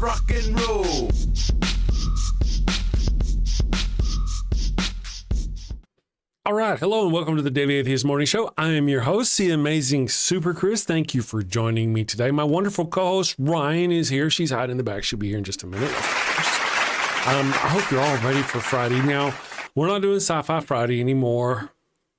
rock and roll. All right. Hello and welcome to the Daily Atheist Morning Show. I am your host, the amazing Super Chris. Thank you for joining me today. My wonderful co-host, Ryan, is here. She's hiding in the back. She'll be here in just a minute. I hope you're all ready for Friday. Now, we're not doing Sci-Fi Friday anymore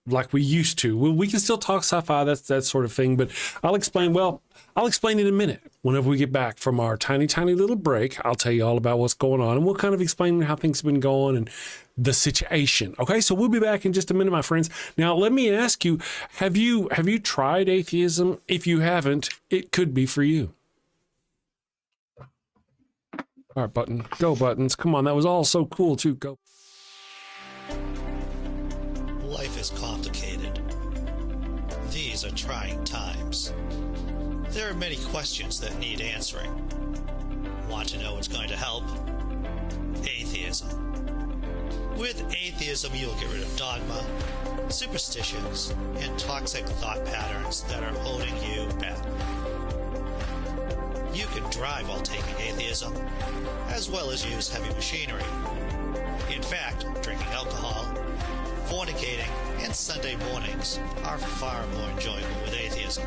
like we used to. We can still talk sci-fi, that sort of thing, but I'll explain in a minute. Whenever we get back from our tiny, tiny little break, I'll tell you all about what's going on, and we'll kind of explain how things have been going and the situation. Okay, so we'll be back in just a minute, my friends. Now, let me ask you, have you tried atheism? If you haven't, it could be for you. All right, button. Go, buttons. Come on, that was all so cool, too. Go. Life is complicated. These are trying times. There are many questions that need answering. Want to know what's going to help? Atheism. With atheism, you'll get rid of dogma, superstitions, and toxic thought patterns that are holding you back. You can drive while taking atheism, as well as use heavy machinery. In fact, drinking alcohol, fornicating, and Sunday mornings are far more enjoyable with atheism.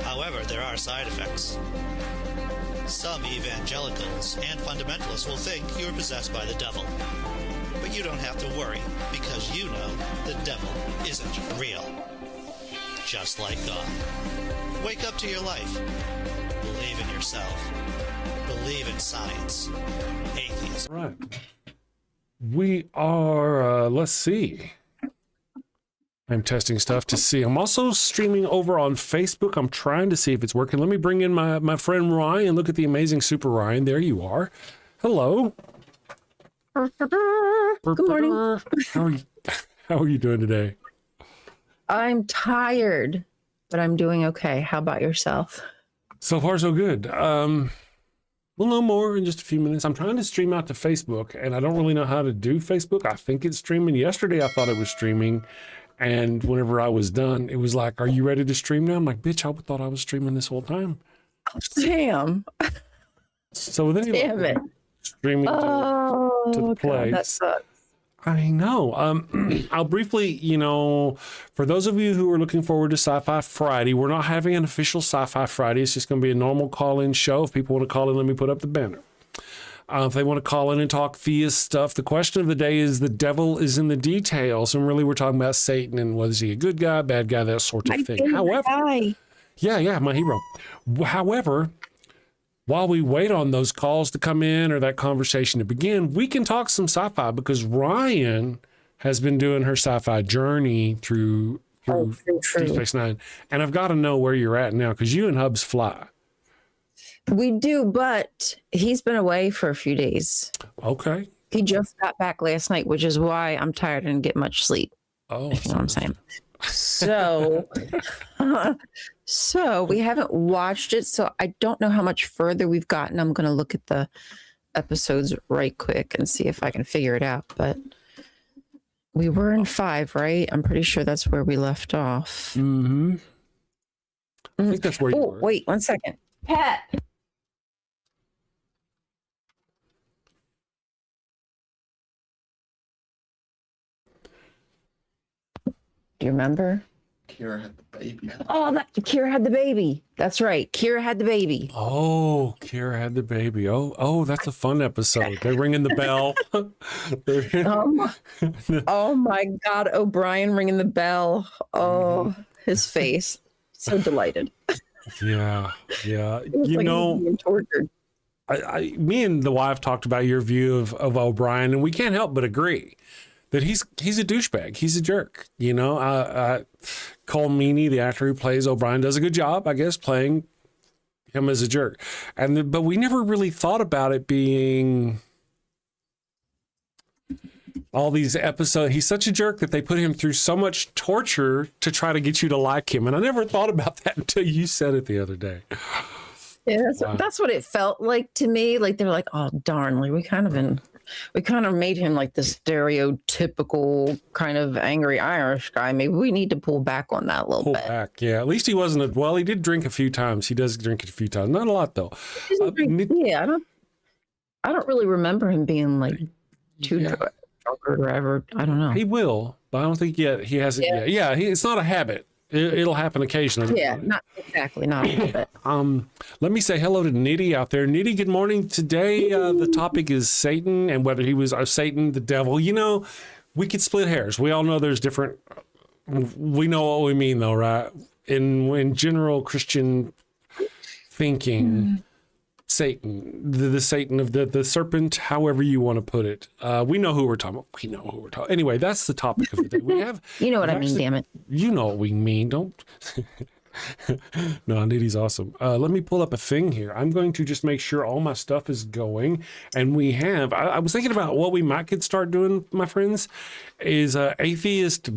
However, there are side effects. Some evangelicals and fundamentalists will think you're possessed by the devil. But you don't have to worry, because you know the devil isn't real. Just like God. Wake up to your life. Believe in yourself. Believe in science. Atheism. Right. We are, let's see. I'm testing stuff to see. I'm also streaming over on Facebook. I'm trying to see if it's working. Let me bring in my friend Ryan. Look at the amazing Super Ryan. There you are. Hello. Good morning. How are you doing today? I'm tired, but I'm doing okay. How about yourself? So far, so good. We'll know more in just a few minutes. I'm trying to stream out to Facebook, and I don't really know how to do Facebook. I think it's streaming. Yesterday, I thought it was streaming, and whenever I was done, it was like, "Are you ready to stream now?" I'm like, "Bitch, I thought I was streaming this whole time." Oh, damn. So then, Damn it. Streaming to the place. God, that sucks. I know. I'll briefly, for those of you who are looking forward to Sci-Fi Friday, we're not having an official Sci-Fi Friday. It's just going to be a normal call-in show. If people want to call in, let me put up the banner. If they want to call in and talk theist stuff, the question of the day is the devil is in the details. And really, we're talking about Satan and was he a good guy, bad guy, that sort of thing. However, yeah, my hero. However, while we wait on those calls to come in or that conversation to begin, we can talk some sci-fi because Ryan has been doing her sci-fi journey through Deep Space Nine. And I've got to know where you're at now because you and Hubs fly. We do, but he's been away for a few days. Okay. He just got back last night, which is why I'm tired and didn't get much sleep. Oh, if you know what I'm saying. So we haven't watched it, so I don't know how much further we've gotten. I'm going to look at the episodes right quick and see if I can figure it out. But we were in 5, right? I'm pretty sure that's where we left off. Mm-hmm. I think that's where you were. Wait 1 second. Pat. Do you remember? Kira had the baby. Oh, Kira had the baby. That's right. Kira had the baby. Oh, Kira had the baby. Oh, that's a fun episode. They're ringing the bell. Oh my God, O'Brien ringing the bell. Oh, his face. So delighted. Yeah. You know, being tortured. Me and the wife talked about your view of O'Brien, and we can't help but agree that he's a douchebag. He's a jerk. Cole Meany, the actor who plays O'Brien, does a good job, I guess, playing him as a jerk. But we never really thought about it being all these episodes. He's such a jerk that they put him through so much torture to try to get you to like him. And I never thought about that until you said it the other day. Yeah, Wow. that's what it felt like to me. Like they're like, oh darn, like we kind of made him like the stereotypical kind of angry Irish guy. Maybe we need to pull back on that a little Pull bit. back. Yeah, at least he wasn't. Well, he did drink a few times. He does drink it a few times. Not a lot though. Yeah, I don't really remember him being like too Yeah. drunk or ever. I don't know. He will, but I don't think yet he hasn't yet. Yeah, it's not a habit. It'll happen occasionally. Yeah, not exactly, not a little bit. Let me say hello to Nitty out there. Nitty, good morning. Today, the topic is Satan and whether he was Satan, the devil. You know, we could split hairs. We all know there's different. We know what we mean, though, right? In general Christian thinking, Satan, the Satan of the serpent, however you want to put it. We know who we're talking about. We know who we're talking. Anyway, that's the topic of the day. We have. You know what I mean, damn it. You know what we mean. Don't. No, Nitty's awesome. Let me pull up a thing here. I'm going to just make sure all my stuff is going. And we have, I was thinking about what we might could start doing, my friends, is atheist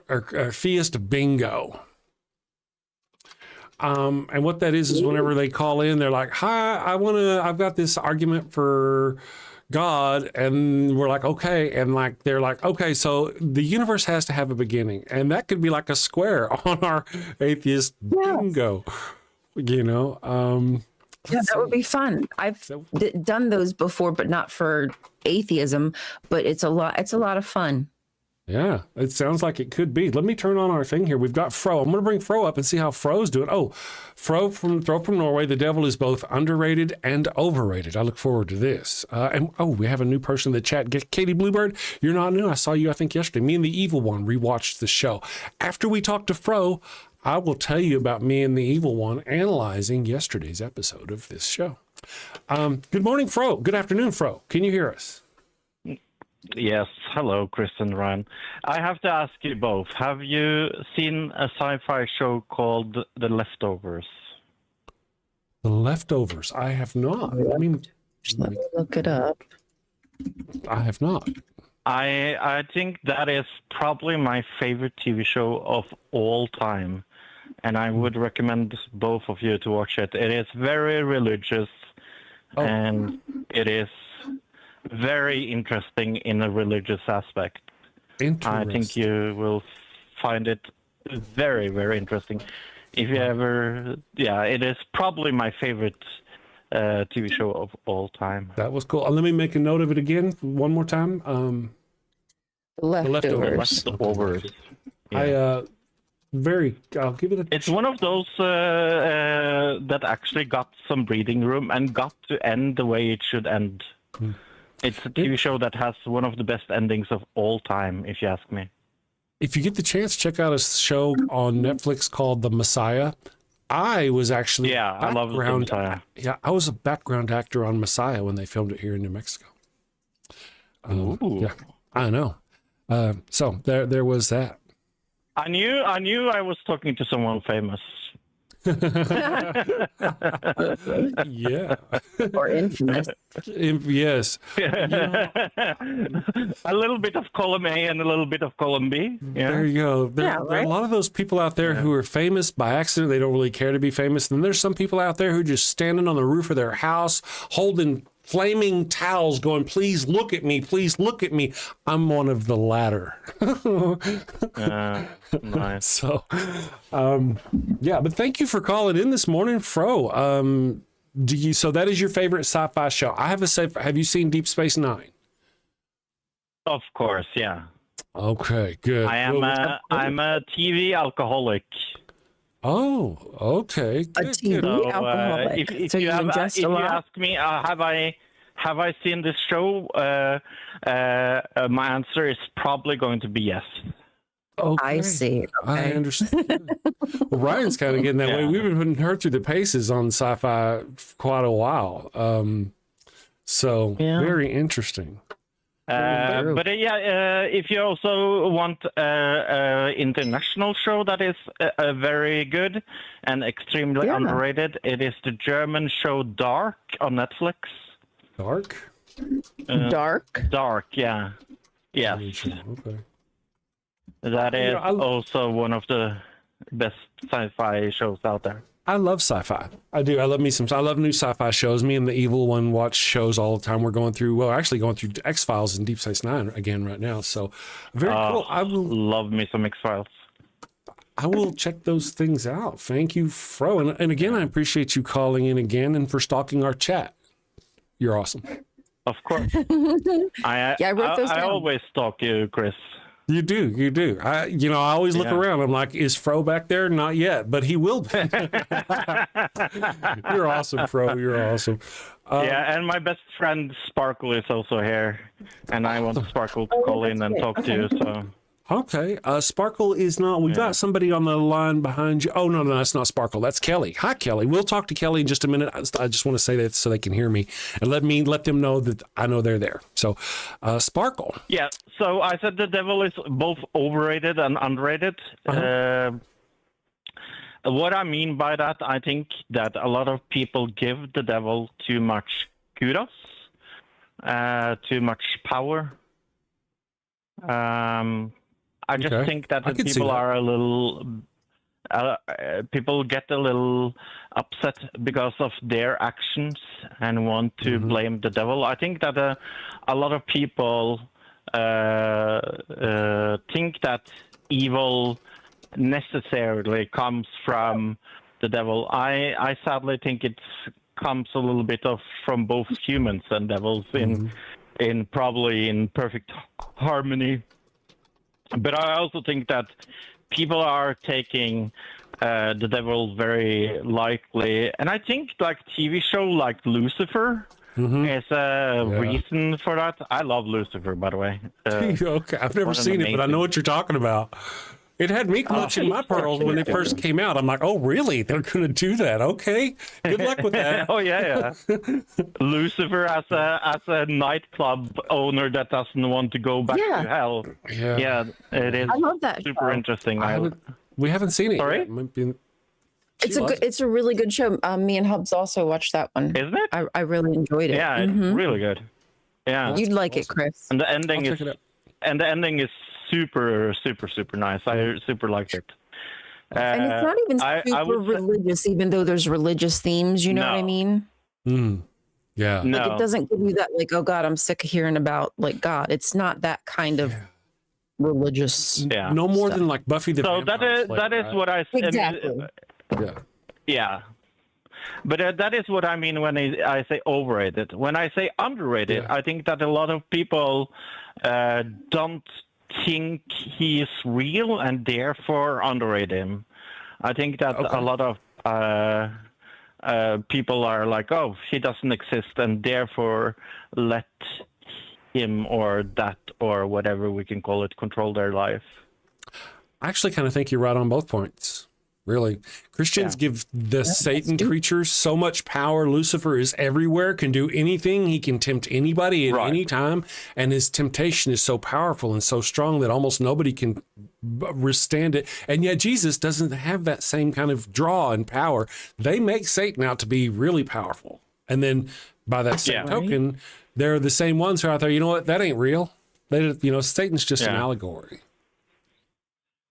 or theist bingo. And what that is whenever they call in, they're like, hi, I've got this argument for God. And we're like, okay. And like, they're like, okay, so the universe has to have a beginning. And that could be like a square on our atheist bingo, you know? Yeah, that would be fun. I've done those before, but not for atheism, but it's a lot of fun. Yeah, it sounds like it could be. Let me turn on our thing here. We've got Fro. I'm going to bring Fro up and see how Fro's doing. Oh, Fro from Norway. The devil is both underrated and overrated. I look forward to this. And we have a new person in the chat. Katie Bluebird, you're not new. I saw you, I think, yesterday. Me and the Evil One rewatched the show. After we talk to Fro, I will tell you about me and the Evil One analyzing yesterday's episode of this show. Good morning, Fro. Good afternoon, Fro. Can you hear us? Yes, hello, Chris and Ryan. I have to ask you both, have you seen a sci-fi show called The Leftovers? The Leftovers. I have not. I mean, Just let me look it up. I have not. I think that is probably my favorite TV show of all time, and I would recommend both of you to watch it. It is very religious, and it is very interesting in a religious aspect. I think you will find it very, very interesting. If you ever, it is probably my favorite TV show of all time. That was cool. Let me make a note of it again one more time. The Leftovers. Leftovers. Yeah. I'll give it a. It's one of those that actually got some breathing room and got to end the way it should end. It's a TV show that has one of the best endings of all time, if you ask me. If you get the chance, check out a show on Netflix called The Messiah. I was actually I love The Messiah. Yeah, I was a background actor on Messiah when they filmed it here in New Mexico. Yeah, I know. So there was that. I knew I was talking to someone famous. Yeah. Or infamous. Yes. A little bit of column A and a little bit of column B. Yeah. There you go. There are a lot of those people out there who are famous by accident. They don't really care to be famous. And there's some people out there who are just standing on the roof of their house holding flaming towels going, please look at me. Please look at me. I'm one of the latter. Nice. So, but thank you for calling in this morning, Fro. So that is your favorite sci-fi show? I have to say, have you seen Deep Space Nine? Of course, yeah. Okay, good. I'm a TV alcoholic. Oh, okay. A TV alcoholic. If you ask me, have I seen this show? My answer is probably going to be yes. Okay. I see. Okay. I understand. Well, Ryan's kind of getting that way. We've been putting her through the paces on sci-fi for quite a while. Very interesting. If you also want an international show that is very good and extremely underrated, it is the German show Dark on Netflix. Dark? Dark, yeah. Yes. Okay. That is also one of the best sci-fi shows out there. I love sci-fi. I do. I love me some. I love new sci-fi shows. Me and the evil one watch shows all the time. We're going through. Well, actually going through X-Files and Deep Space Nine again right now. So very cool. I will love me some X-Files. I will check those things out. Thank you, Fro. And again, I appreciate you calling in again and for stalking our chat. You're awesome. Of course. I wrote those down. I always stalk you, Chris. You do. I always look around. I'm like, is Fro back there? Not yet, but he will be. You're awesome, Fro. You're awesome. And my best friend Sparkle is also here, and I want Sparkle to call in and talk to you. So. Okay. Sparkle is not. We've got somebody on the line behind you. Oh, no, that's not Sparkle. That's Kelly. Hi, Kelly. We'll talk to Kelly in just a minute. I just want to say that so they can hear me and let them know that I know they're there. So, Sparkle. Yeah. So I said the devil is both overrated and underrated. What I mean by that, I think that a lot of people give the devil too much kudos, too much power. I just think that the people are a little, people get a little upset because of their actions and want to blame the devil. I think that a lot of people think that evil necessarily comes from the devil. I sadly think it comes a little bit from both humans and devils in probably in perfect harmony. But I also think that people are taking the devil very lightly. And I think like TV show like Lucifer is a reason for that. I love Lucifer, by the way. Okay, I've never seen it, but I know what you're talking about. It had me clutching my pearls when it first came out. I'm like, oh, really? They're going to do that? Okay. Good luck with that. Oh, yeah. Lucifer as a nightclub owner that doesn't want to go back to hell. Yeah, it is. I love that super show. Interesting. We haven't seen it Sorry? yet. It's a really good show. Me and Hubs also watched that one. Isn't it? I really enjoyed it. Yeah, it's really good. Yeah. You'd like it, Chris. And the ending is super, super, super nice. I super liked it. And it's not even super religious, even though there's religious themes. You know what I mean? Yeah. Like it doesn't give you that like, oh God, I'm sick of hearing about like God. It's not that kind of religious. Yeah. No more than like Buffy the Vampire Slayer. That is what I exactly. Yeah. But that is what I mean when I say overrated. When I say underrated, I think that a lot of people don't think he is real and therefore underrate him. I think that a lot of people are like, oh, he doesn't exist, and therefore let him or that or whatever we can call it control their life. I actually kind of think you're right on both points. Really. Christians give the Satan creature so much power. Lucifer is everywhere, can do anything. He can tempt anybody at any time. And his temptation is so powerful and so strong that almost nobody can withstand it. And yet Jesus doesn't have that same kind of draw and power. They make Satan out to be really powerful. And then by that same token, they're the same ones who are out there, you know what, that ain't real. Satan's just an allegory.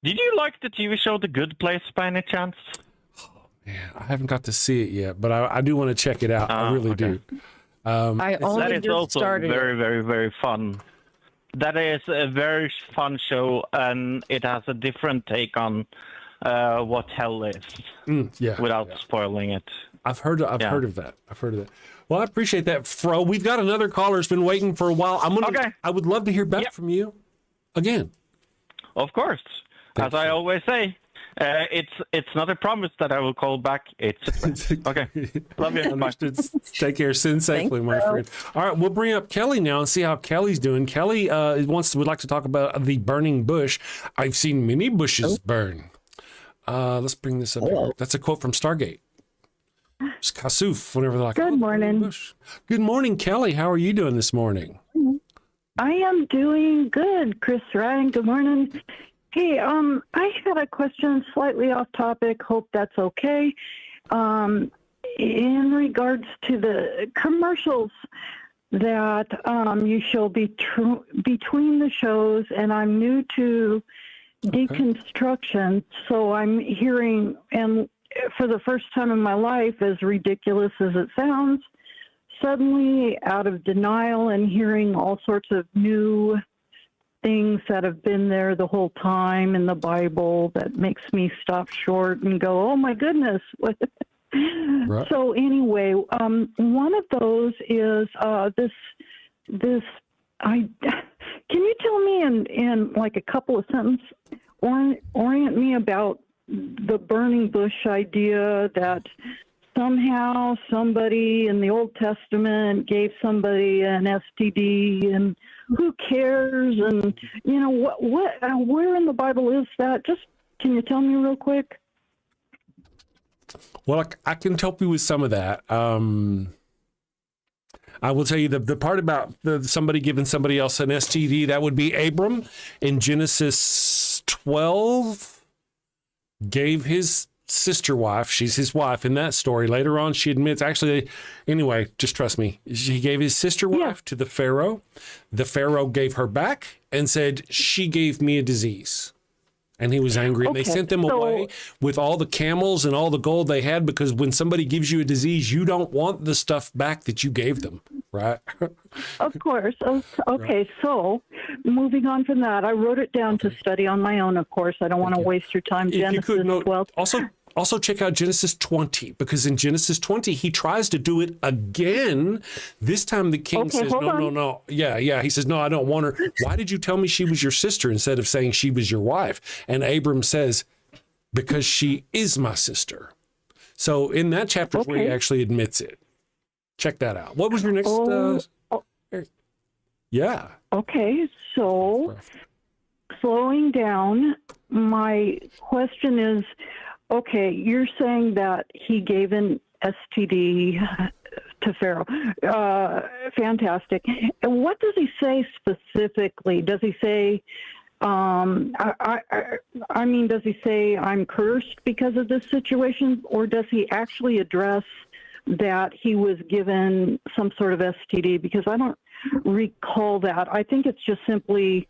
Did you like the TV show The Good Place by any chance? Oh, man, I haven't got to see it yet, but I do want to check it out. I really do. That is also very, very, very fun. That is a very fun show, and it has a different take on what hell is, without spoiling it. I've heard of that. Well, I appreciate that, Fro. We've got another caller who's been waiting for a while. I would love to hear back from you again. Of course. As I always say, it's not a promise that I will call back. It's okay. Love you. Understood. Take care. Send safely, my friend. All right, we'll bring up Kelly now and see how Kelly's doing. Kelly would like to talk about the burning bush. I've seen many bushes burn. Let's bring this up here. That's a quote from Stargate. It's Kasuf, whenever they're like, good morning. Bush. Good morning, Kelly. How are you doing this morning? I am doing good, Chris Ryan. Good morning. Hey, I had a question slightly off topic. Hope that's okay. In regards to the commercials that you show between the shows, and I'm new to deconstruction, so I'm hearing and for the first time in my life, as ridiculous as it sounds, suddenly out of denial and hearing all sorts of new things that have been there the whole time in the Bible that makes me stop short and go, oh my goodness. Right. So anyway, one of those is can you tell me in like a couple of sentences, orient me about the burning bush idea that somehow somebody in the Old Testament gave somebody an STD, and who cares? And where in the Bible is that? Just can you tell me real quick? Well, I can help you with some of that. I will tell you the part about somebody giving somebody else an STD. That would be Abram in Genesis 12. Gave his sister wife, she's his wife in that story. Later on, she admits, actually, anyway, just trust me. He gave his sister wife to the Pharaoh. The Pharaoh gave her back and said, she gave me a disease. And he was angry. And they sent them away with all the camels and all the gold they had, because when somebody gives you a disease, you don't want the stuff back that you gave them, right? Of course. Okay, right. So moving on from that, I wrote it down to study on my own, of course. I don't want to waste your time. Genesis 12. Also check out Genesis 20, because in Genesis 20, he tries to do it again. This time the king says, no. Yeah. He says, no, I don't want her. Why did you tell me she was your sister instead of saying she was your wife? And Abram says, because she is my sister. So in that chapter where he actually admits it. Check that out. What was your next? Yeah. Okay, so slowing down, my question is, okay, you're saying that he gave an STD to Pharaoh. Fantastic. And what does he say specifically? Does he say, does he say I'm cursed because of this situation? Or does he actually address that he was given some sort of STD? Because I don't recall that. I think it's just simply,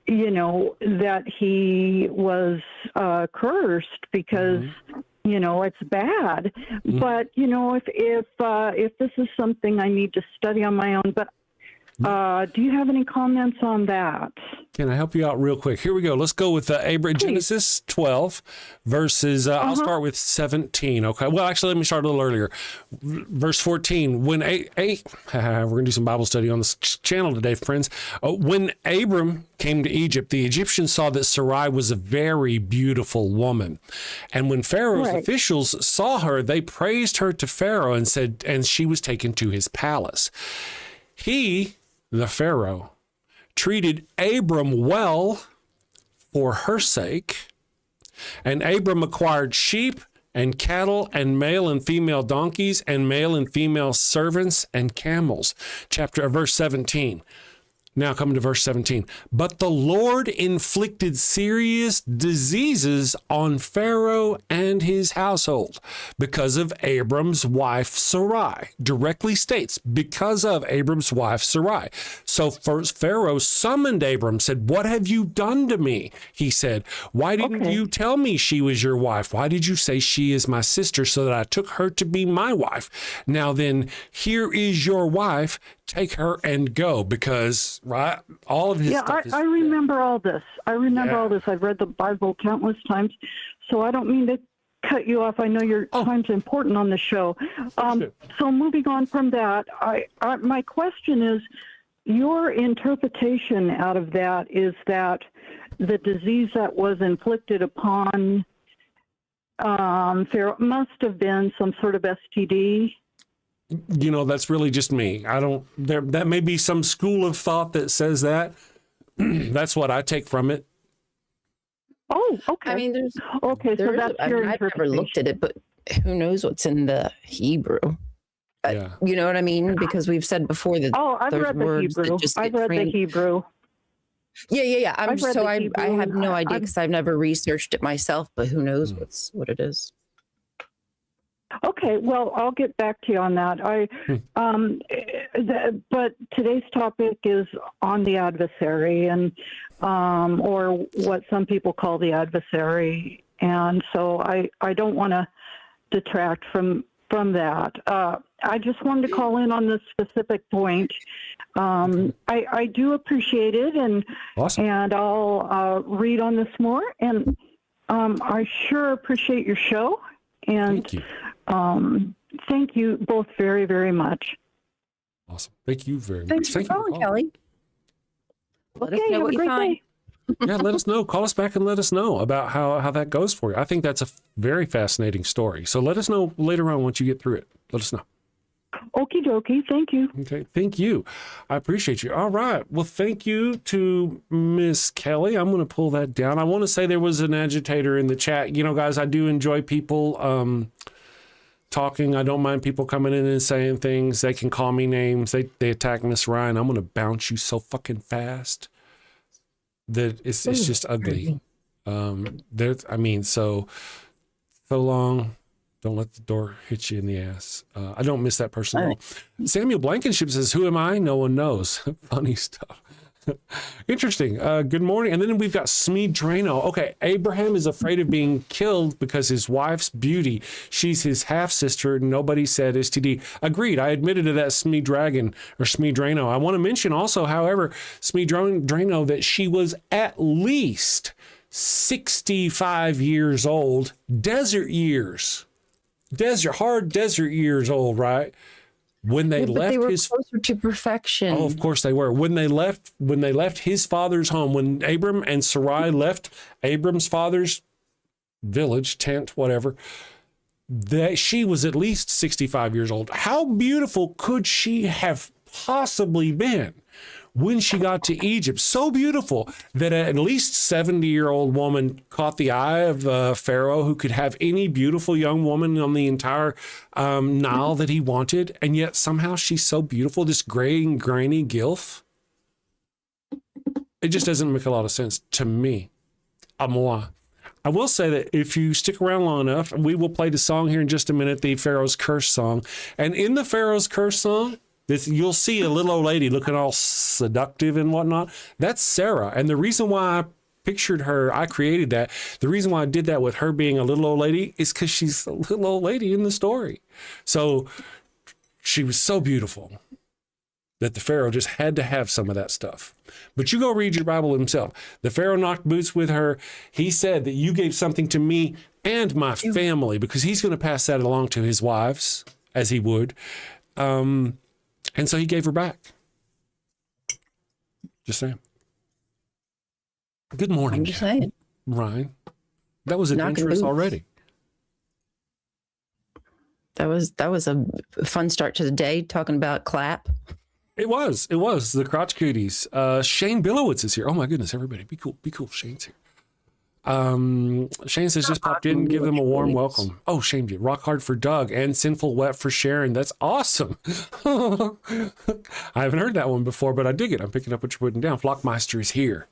that he was cursed because, it's bad. Mm-hmm. But, if this is something I need to study on my own, but do you have any comments on that? Can I help you out real quick? Here we go. Let's go with Genesis 12 verses, I'll start with 17. Okay. Well, actually, let me start a little earlier. Verse 14, when we're going to do some Bible study on this channel today, friends. When Abram came to Egypt, the Egyptians saw that Sarai was a very beautiful woman. And when Pharaoh's officials saw her, they praised her to Pharaoh and she was taken to his palace. He, the Pharaoh, treated Abram well for her sake, and Abram acquired sheep and cattle and male and female donkeys and male and female servants and camels. Verse 17. Now coming to verse 17. But the Lord inflicted serious diseases on Pharaoh and his household because of Abram's wife Sarai. Directly states, because of Abram's wife Sarai. So first Pharaoh summoned Abram, said, what have you done to me? He said, why didn't you tell me she was your wife? Why did you say she is my sister so that I took her to be my wife? Now then, here is your wife. Take her and go, because all of his stuff is... I remember all this. All this. I've read the Bible countless times, so I don't mean to cut you off. I know your time's important on the show. So moving on from that, my question is, your interpretation out of that is that the disease that was inflicted upon Pharaoh must have been some sort of STD. That's really just me. That may be some school of thought that says that. That's what I take from it. Oh, okay. I mean, so that's your interpretation. I've never looked at it, but who knows what's in the Hebrew? You know what I mean? Because we've said before that I've read the Hebrew. I've read the Hebrew. Yeah. I have no idea because I've never researched it myself, but who knows what it is. Okay, well, I'll get back to you on that. But today's topic is on the adversary, and or what some people call the adversary. And so I don't want to detract from that. I just wanted to call in on this specific point. I do appreciate it, and Awesome. and I'll read on this more. And I sure appreciate your show. And Thank you. Thank you both very, very much. Awesome. Thank you very much. Thanks for Thank you calling, Kelly. Let us Okay, know have what a you great find. day. Yeah, let us know. Call us back and let us know about how that goes for you. I think that's a very fascinating story. So let us know later on once you get through it. Let us know. Okie dokie. Thank you. Okay. Thank you. I appreciate you. All right. Well, thank you to Miss Kelly. I'm going to pull that down. I want to say there was an agitator in the chat. You know, guys, I do enjoy people talking. I don't mind people coming in and saying things. They can call me names. They attack Miss Ryan. I'm going to bounce you so fucking fast that it's just ugly. So long. Don't let the door hit you in the ass. I don't miss that person at all. Samuel Blankenship says, who am I? No one knows. Funny stuff. Interesting. Good morning. And then we've got Smee Drano. Okay, Abraham is afraid of being killed because his wife's beauty. She's his half-sister. Nobody said STD. Agreed. I admitted to that, Smee Dragon or Smee Drano. I want to mention also, however, Smee Drano, that she was at least 65 years old. Desert years. Hard desert years old, right? When they left they were his closer to perfection. Oh, of course they were. When they left his father's home, when Abram and Sarai left Abram's father's village, tent, whatever, she was at least 65 years old. How beautiful could she have possibly been when she got to Egypt? So beautiful that at least 70-year-old woman caught the eye of Pharaoh, who could have any beautiful young woman on the entire Nile that he wanted. And yet somehow she's so beautiful, this gray and grainy gilf. It just doesn't make a lot of sense to me. À moi. I will say that if you stick around long enough, we will play the song here in just a minute, the Pharaoh's Curse song. And in the Pharaoh's Curse song, you'll see a little old lady looking all seductive and whatnot. That's Sarah. And the reason why I pictured her, I created that. The reason why I did that with her being a little old lady is because she's a little old lady in the story. So she was so beautiful that the Pharaoh just had to have some of that stuff. But you go read your Bible himself. The Pharaoh knocked boots with her. He said that you gave something to me and my family, because he's going to pass that along to his wives, as he would. And so he gave her back. Just saying. Good morning, I'm just saying. Ryan. That was Knocking adventurous boots. already. That was a fun start to the day, talking about clap. It was the crotch cooties. Shane Billowitz is here. Oh my goodness, everybody, be cool. Shane's here. Shane says just popped in. Give them a warm welcome. Oh, Shane did. Rock Hard for Doug and Sinful Wet for Sharon. That's awesome. I haven't heard that one before, but I dig it. I'm picking up what you're putting down. Flockmeister is here.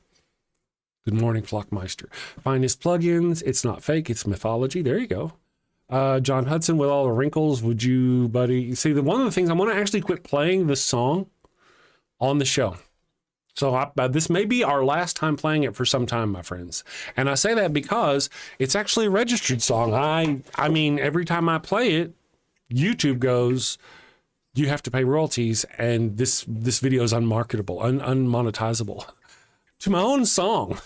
Good morning, Flockmeister. Find his plugins. It's not fake. It's mythology. There you go. John Hudson, with all the wrinkles, would you, buddy? See, one of the things, I want to actually quit playing this song on the show. So this may be our last time playing it for some time, my friends. And I say that because it's actually a registered song. I mean, every time I play it, YouTube goes, you have to pay royalties, and this video is unmarketable, unmonetizable to my own song.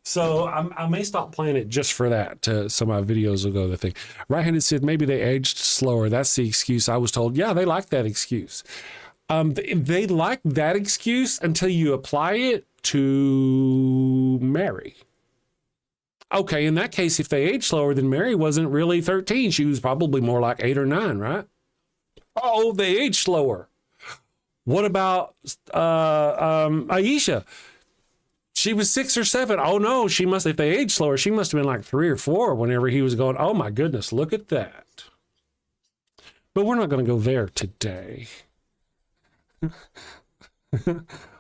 So I may stop playing it just for that, so my videos will go the thing. Right-handed said maybe they aged slower. That's the excuse I was told. Yeah, they like that excuse. They like that excuse until you apply it to Mary. Okay, in that case, if they age slower, then Mary wasn't really 13. She was probably more like 8 or 9, right? Oh, they age slower. What about Aisha? She was 6 or 7. Oh no, if they age slower, she must have been like 3 or 4 whenever he was going, oh my goodness, look at that. But we're not going to go there today.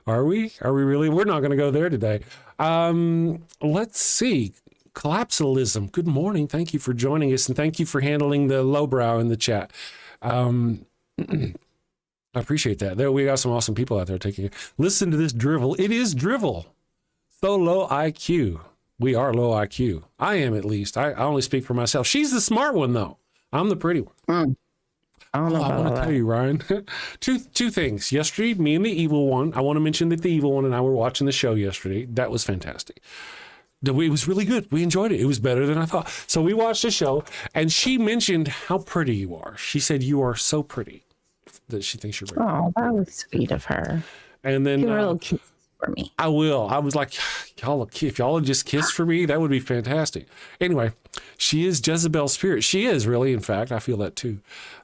Are we really? We're not going to go there today. Let's see. Collapsalism. Good morning. Thank you for joining us, and thank you for handling the lowbrow in the chat. I appreciate that. There, we got some awesome people out there taking it. Listen to this drivel. It is drivel. So low IQ. We are low IQ. I am, at least. I only speak for myself. She's the smart one, though. I'm the pretty one. I don't know I about want to that. tell you, Ryan, two things. Yesterday, me and the evil one, I want to mention that the evil one and I were watching the show yesterday. That was fantastic. It was really good. We enjoyed it. It was better than I thought. So we watched the show, and she mentioned how pretty you are. She said you are so pretty that she thinks you're very Oh, that was sweet of her. And then Give her a little kiss for me. I will. I was like, y'all, if y'all would just kiss for me, that would be fantastic. Anyway, she is Jezebel's spirit. She is really, in fact, I feel that too.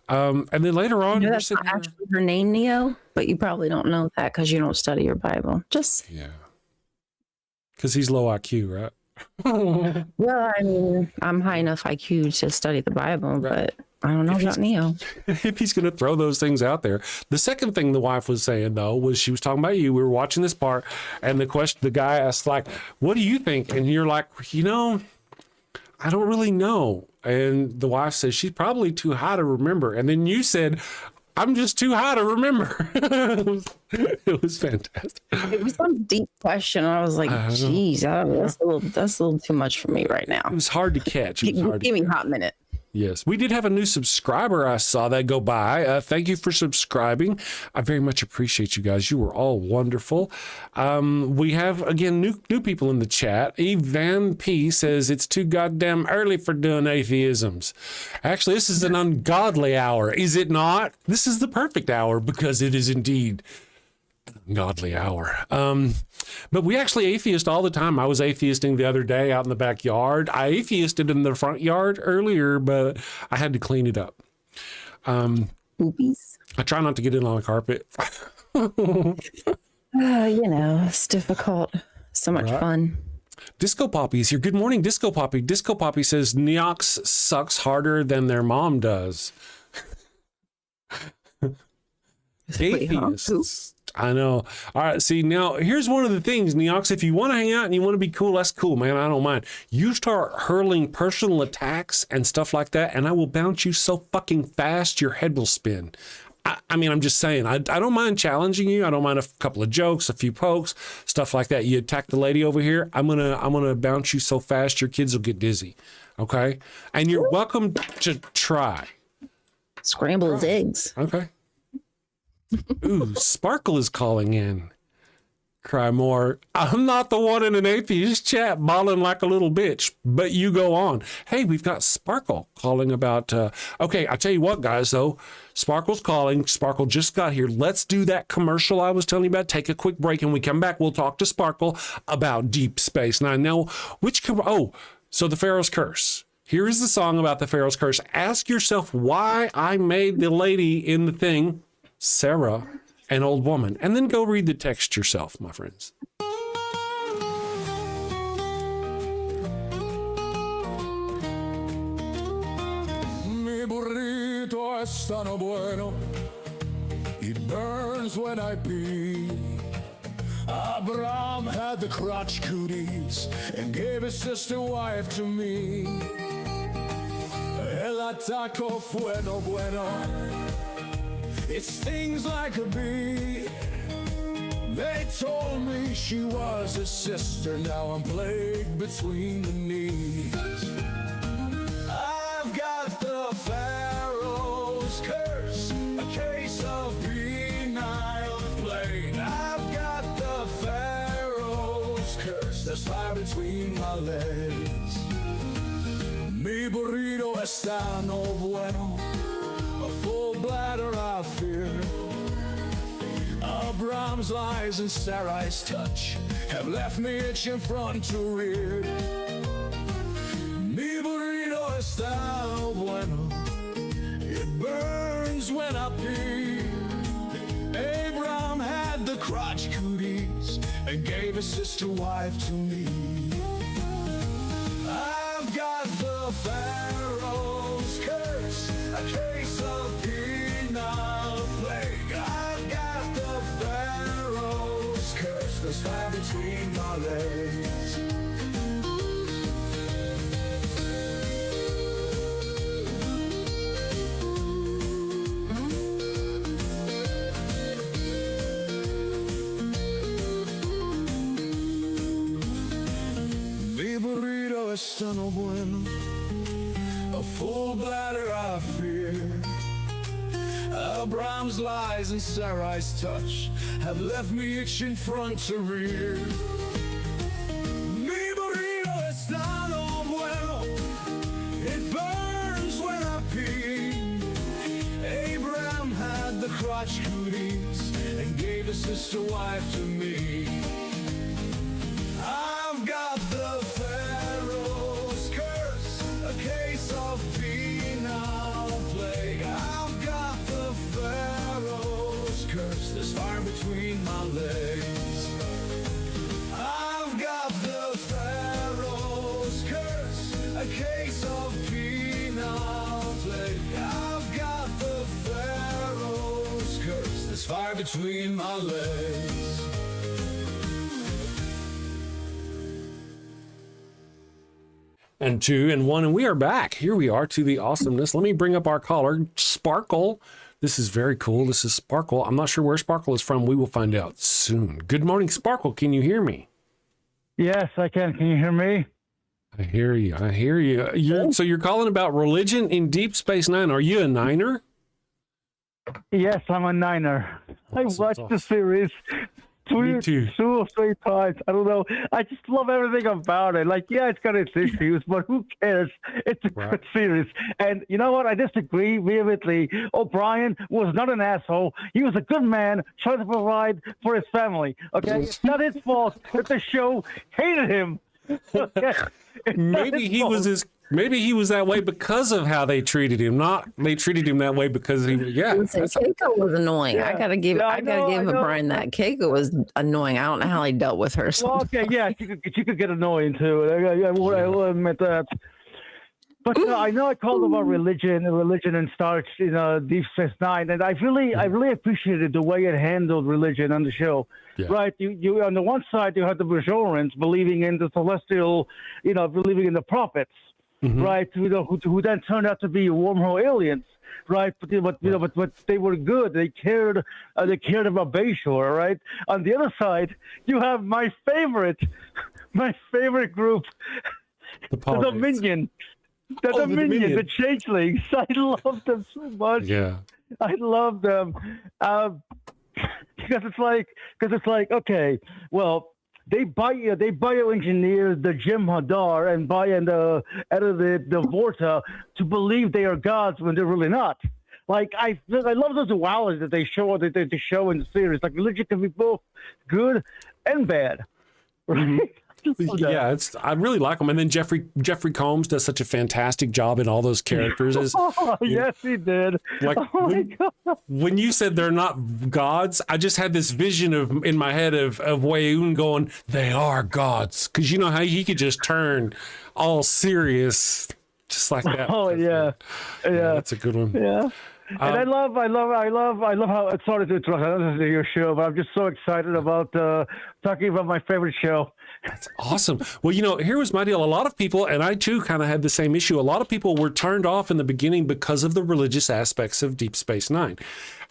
And then later on, You know, we're that's sitting not there- actually her name, Neo, but you probably don't know that because you don't study your Bible. Just, yeah, because he's low IQ, right? well, I mean, I'm high enough IQ to study the Bible, but I don't know about Neo. If he's going to throw those things out there. The second thing the wife was saying, though, was she was talking about you. We were watching this part, and the guy asked, like, what do you think? And you're like, I don't really know. And the wife says, she's probably too high to remember. And then you said, I'm just too high to remember. It was fantastic. It was some deep question. I was like, geez, that's a little too much for me right now. It was hard to catch. It was hard to Give me a hot minute. Yes, we did have a new subscriber. I saw that go by. Thank you for subscribing. I very much appreciate you guys. You were all wonderful. We have, again, new people in the chat. Eve Van P says, it's too goddamn early for doing atheisms. Actually, this is an ungodly hour, is it not? This is the perfect hour because it is indeed godly hour. But we actually atheist all the time. I was atheisting the other day out in the backyard. I atheisted in the front yard earlier, but I had to clean it up. Boobies. I try not to get it on the carpet. It's difficult. So much fun. Disco Poppy is here. Good morning, Disco Poppy. Disco Poppy says Neox sucks harder than their mom does. Wait, huh? Atheists. I know. All right. See, now here's one of the things, Neox. If you want to hang out and you want to be cool, that's cool, man. I don't mind. You start hurling personal attacks and stuff like that, and I will bounce you so fucking fast your head will spin. I mean, I'm just saying, I don't mind challenging you. I don't mind a couple of jokes, a few pokes, stuff like that. You attack the lady over here, I'm gonna bounce you so fast your kids will get dizzy. Okay? And you're welcome to try. Scramble his eggs. Okay. Ooh, Sparkle is calling in. Cry more. I'm not the one in an atheist chat bawling like a little bitch, but you go on. Hey, we've got Sparkle calling about, okay, I'll tell you what, guys, though. Sparkle's calling. Sparkle just got here. Let's do that commercial I was telling you about. Take a quick break, and we come back. We'll talk to Sparkle about Deep Space Nine. Now, so the Pharaoh's Curse. Here is the song about the Pharaoh's Curse. Ask yourself why I made the lady in the thing, Sarah, an old woman, and then go read the text yourself, my friends. Mi burrito es tan bueno, it burns when I pee. Abraham had the crotch cooties and gave his sister wife to me. El ataco bueno, bueno. It stings like a bee. They told me she was a sister. Now I'm plagued between the knees. I've got the Pharaoh's curse, a case of penile plague. I've got the Pharaoh's curse. There's fire between my legs. Mi burrito está no bueno. A full bladder I fear. Abraham's lies and Sarai's touch have left me itching front to rear. Mi burrito está bueno. It burns when I pee. Abraham had the crotch cooties and gave his sister wife to me. I've got the Pharaoh's curse, a case of penile plague. I've got the Pharaoh's curse, there's fire between my legs. Mi burrito está no bueno. A full bladder I fear. Abraham's lies and Sarai's touch have left me itching front to rear. Mi burrito está no bueno, it burns when I pee. Abraham had the crotch cooties and gave his sister wife to me. I've got the Pharaoh's curse, a case of penal plague. I've got the Pharaoh's curse, there's fire between my legs. I've got the Pharaoh's curse, a case of penal plague. I've got the Pharaoh's curse, there's fire between my legs. And 2 and 1, and we are back. Here we are to the awesomeness. Let me bring up our caller, Sparkle. This is very cool. This is Sparkle. I'm not sure where Sparkle is from. We will find out soon. Good morning, Sparkle. Can you hear me? Yes, I can. Can you hear me? I hear you. I hear you. So you're calling about religion in Deep Space Nine. Are you a Niner? Yes, I'm a Niner. I watched the series Me too. 2 or 3 times. I don't know. I just love everything about it. Like, yeah, it's got its issues, but who cares? It's a good series. And you know what? I disagree vehemently. O'Brien was not an asshole. He was a good man trying to provide for his family. Okay? It's not his fault that the show hated him. Okay? Maybe he was that way because of how they treated him. Not they treated him that way because he. Yeah, Keiko was annoying. I gotta give O'Brien that. Keiko was annoying. I don't know how he dealt with her. Well, okay, yeah, she could get annoying too. I will admit that. But I know I called about religion and starch, Deep Space Nine, and I really appreciated the way it handled religion on the show. Yeah. Right, you on the one side you had the Bajorans believing in the celestial, believing in the prophets. Mm-hmm. Right, who then turned out to be wormhole aliens, right? But they were good. They cared about Bayshore, right? On the other side, you have my favorite group, the Dominion, the Dominion, the Changelings. I love them so much. Yeah, I love them because it's like okay, well. They bioengineered the Jim Hadar and edited the Vorta to believe they are gods when they're really not. Like I love those dualities that they show in the series. Like religion can be both good and bad. Right? Mm-hmm. Yeah, I really like them. And then Jeffrey Combs does such a fantastic job in all those characters. Yes, he did. Like when you said they're not gods, I just had this vision in my head of Wayoon going, "They are gods," because you know how he could just turn all serious just like that. Oh yeah, that's a good one. Yeah. And I love how sorry to interrupt. I don't know your show, but I'm just so excited about talking about my favorite show. That's awesome. Well, here was my deal. A lot of people, and I too kind of had the same issue. A lot of people were turned off in the beginning because of the religious aspects of Deep Space Nine.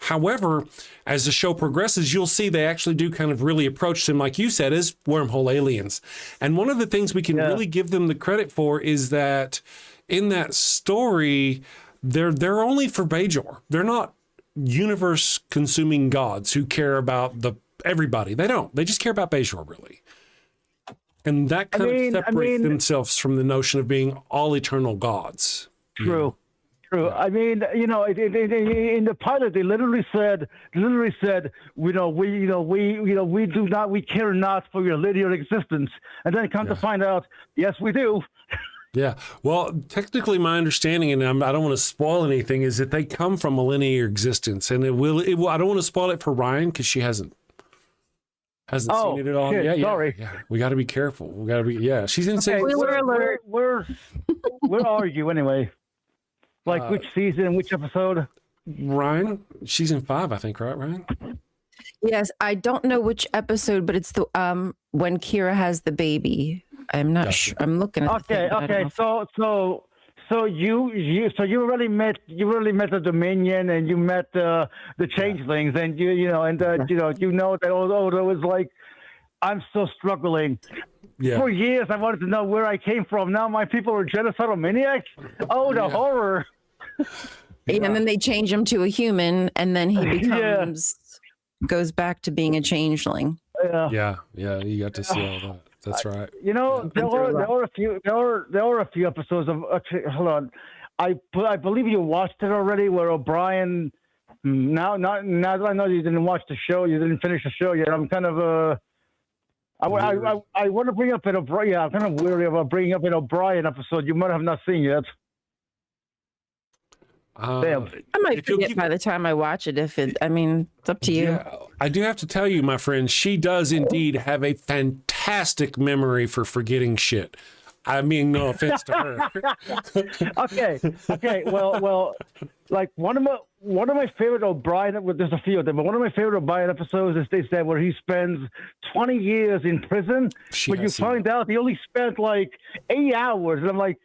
However, as the show progresses, you'll see they actually do kind of really approach them, like you said, as wormhole aliens. And one of the things we can really give them the credit for is that in that story, they're only for Bajor. They're not universe-consuming gods who care about everybody. They don't. They just care about Bajor, really. And that kind of separates themselves from the notion of being all eternal gods. True. I mean, in the pilot, they literally said, we care not for your linear existence. And then come to find out, yes, we do. Yeah. Well, technically, my understanding, and I don't want to spoil anything, is that they come from a linear existence, and it will. I don't want to spoil it for Ryan because she hasn't seen it at all. Shit, sorry. Yeah. We got to be careful. We got to be. Yeah. She's insane. Okay, where are you anyway? Like which season, which episode? Ryan, season 5, I think, right, Ryan? Yes, I don't know which episode, but it's the when Kira has the baby. I'm not sure. I'm looking at. Okay. So you really met the Dominion and you met the Changelings and you know that although it's like I'm still struggling. Yeah. For years, I wanted to know where I came from. Now my people are genocidal maniacs. Oh, the horror! And then they change him to a human, and then he becomes goes back to being a changeling. Yeah. You got to see all that. That's right. You know, there were a few episodes of. Hold on, I believe you watched it already, where O'Brien. Now that I know you didn't watch the show, you didn't finish the show yet. I'm kind of I want to bring up an O'Brien. Yeah, I'm kind of weary about bringing up an O'Brien episode you might have not seen yet. Damn. I might forget by the time I watch it. It's up to you. Yeah, I do have to tell you, my friend, she does indeed have a fantastic memory for forgetting shit. I mean, no offense to her. Okay. Well, like one of my favorite O'Brien. Well, there's a few of them, but one of my favorite O'Brien episodes is they said where he spends 20 years in prison, but you find out he only spent like 8 hours, and I'm like,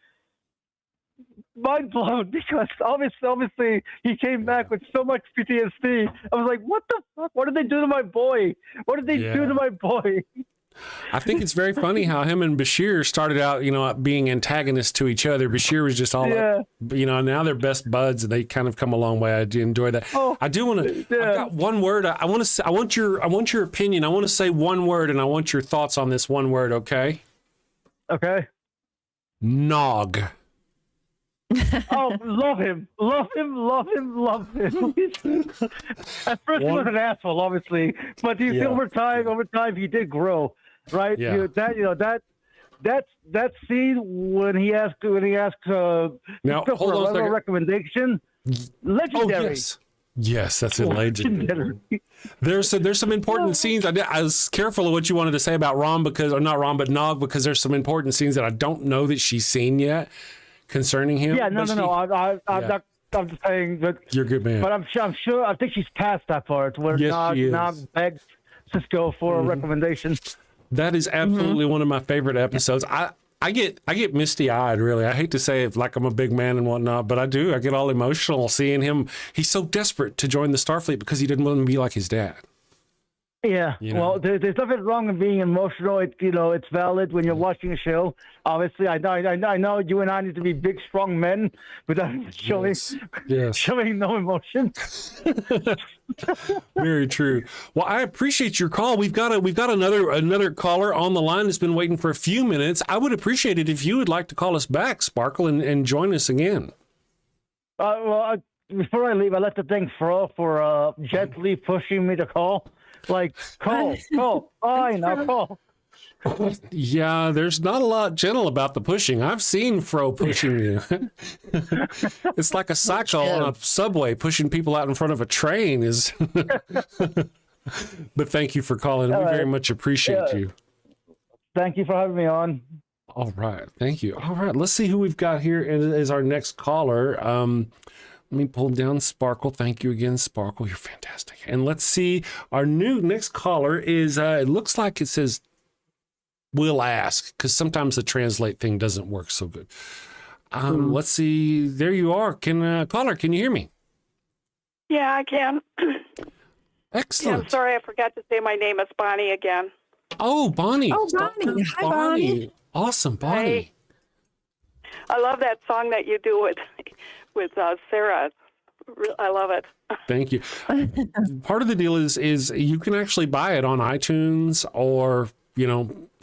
mind blown, because obviously he came back with so much PTSD. I was like, what the fuck? What did they do to my boy? What did they do to my boy? I think it's very funny how him and Bashir started out, being antagonists to each other. Bashir was just all up, now they're best buds, and they kind of come a long way. I do enjoy that. I do want to. I've got one word. I want to say. I want your opinion. I want to say one word, and I want your thoughts on this one word. Okay. Okay. Nog. Oh, love him. At first, he was an asshole, obviously, but over time, he did grow, right? Yeah. That scene when he asked Now, for hold on a a second. recommendation, legendary. Oh, yes, that's a legendary. There's some important scenes. I was careful of what you wanted to say about Nog, because there's some important scenes that I don't know that she's seen yet concerning him. Yeah, no. I'm just saying that you're a good man. But I'm sure. I think she's past that part where Nog begs Cisco for a recommendation. That is absolutely one of my favorite episodes. I get misty eyed, really. I hate to say it like I'm a big man and whatnot, but I do. I get all emotional seeing him. He's so desperate to join the Starfleet because he didn't want to be like his dad. Yeah, well, there's nothing wrong in being emotional. It's valid when you're watching a show. Obviously, I know you and I need to be big, strong men without showing no emotion. Very true. Well, I appreciate your call. We've got another caller on the line that's been waiting for a few minutes. I would appreciate it if you would like to call us back, Sparkle, and join us again. Before I leave, I'd like to thank Fro for gently pushing me to call. Like, call, fine, I'll call. Yeah, there's not a lot gentle about the pushing. I've seen Fro pushing you. It's like a cycle on a subway pushing people out in front of a train is. But thank you for calling. We very much appreciate you. Thank you for having me on. All right, thank you. All right, let's see who we've got here as our next caller. Let me pull down Sparkle. Thank you again, Sparkle. You're fantastic. And let's see. Our next caller is, it looks like it says, we'll ask, because sometimes the translate thing doesn't work so good. Let's see. There you are. Caller, can you hear me? Yeah, I can. Excellent. Yeah, I'm sorry, I forgot to say my name is Bonnie again. Oh, Bonnie. Oh, Bonnie. Hi, Bonnie. Awesome, Bonnie. I love that song that you do with Sarah. I love it. Thank you. Part of the deal is you can actually buy it on iTunes or,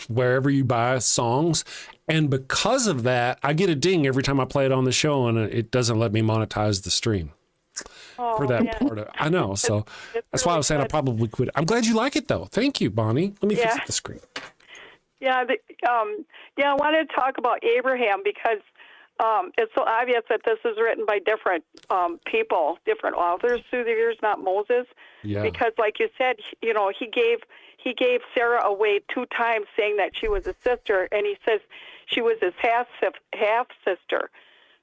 wherever you buy songs. And because of that, I get a ding every time I play it on the show, and it doesn't let me monetize the stream for that part of it. I know. So that's why I was saying I probably quit. I'm glad you like it, though. Thank you, Bonnie. Let me fix up the screen. Yeah, I wanted to talk about Abraham because it's so obvious that this is written by different people, different authors through the years, not Moses. Yeah. Because, like you said, he gave Sarah away 2 times, saying that she was a sister, and he says she was his half sister.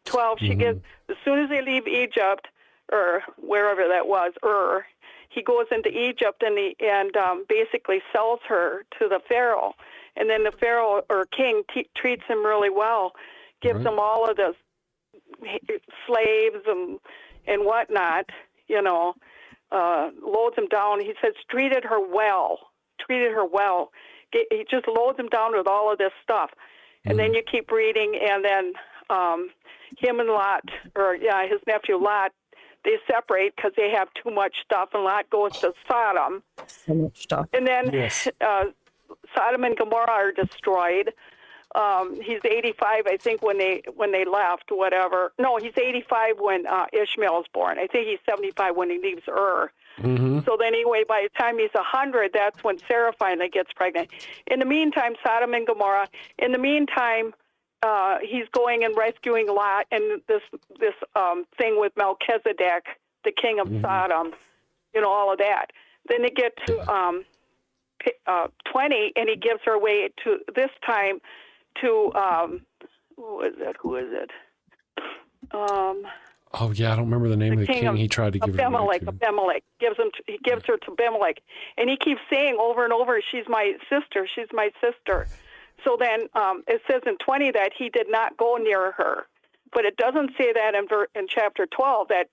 12. She gives as soon as they leave Egypt or wherever that was, he goes into Egypt and basically sells her to the Pharaoh. And then the Pharaoh or king treats him really well, gives him all of the slaves and whatnot, loads him down. He says treated her well, he just loads him down with all of this stuff. And then you keep reading, and then him and Lot, his nephew Lot, they separate because they have too much stuff, and Lot goes to Sodom. So much stuff. And then Sodom and Gomorrah are destroyed. He's 85, I think, when they left, whatever. No, he's 85 when Ishmael is born. I think he's 75 when he leaves Ur. So then anyway, by the time he's 100, that's when Sarah finally gets pregnant. In the meantime, Sodom and Gomorrah. In the meantime, he's going and rescuing Lot, and this thing with Melchizedek, the king of Sodom, all of that. Then they get to 20, and he gives her away to this time to who is it? Oh yeah, I don't remember the name of the king he tried to give her away to. Abimelech he gives her to Abimelech, and he keeps saying over and over, "She's my sister. She's my sister." So then it says in 20 that he did not go near her, but it doesn't say that in chapter 12 that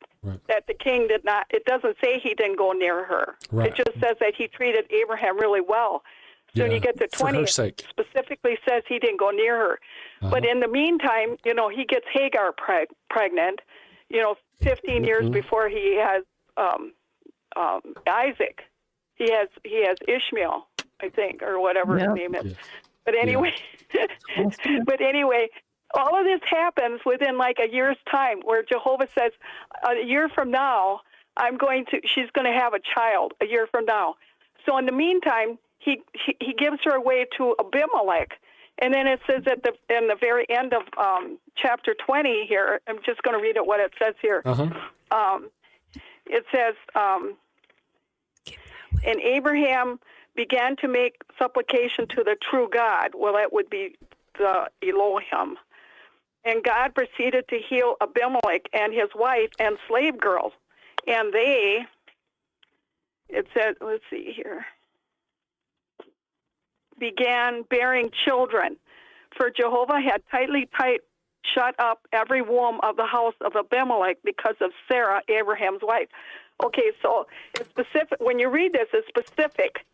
the king did not. It doesn't say he didn't go near her. It just says that he treated Abraham really well. So when you get to 20, it specifically says he didn't go near her. But in the meantime, he gets Hagar pregnant, 15 years before he has Isaac. He has Ishmael, I think, or whatever his name is. But anyway, all of this happens within like a year's time, where Jehovah says, a year from now, she's going to have a child a year from now. So in the meantime, he gives her away to Abimelech. And then it says in the very end of chapter 20 here, I'm just going to read it what it says here. It says, and Abraham began to make supplication to the true God. Well, that would be the Elohim. And God proceeded to heal Abimelech and his wife and slave girls. And it says, let's see here, began bearing children. For Jehovah had tightly shut up every womb of the house of Abimelech because of Sarah, Abraham's wife. Okay, so it's specific. When you read this, it's specific.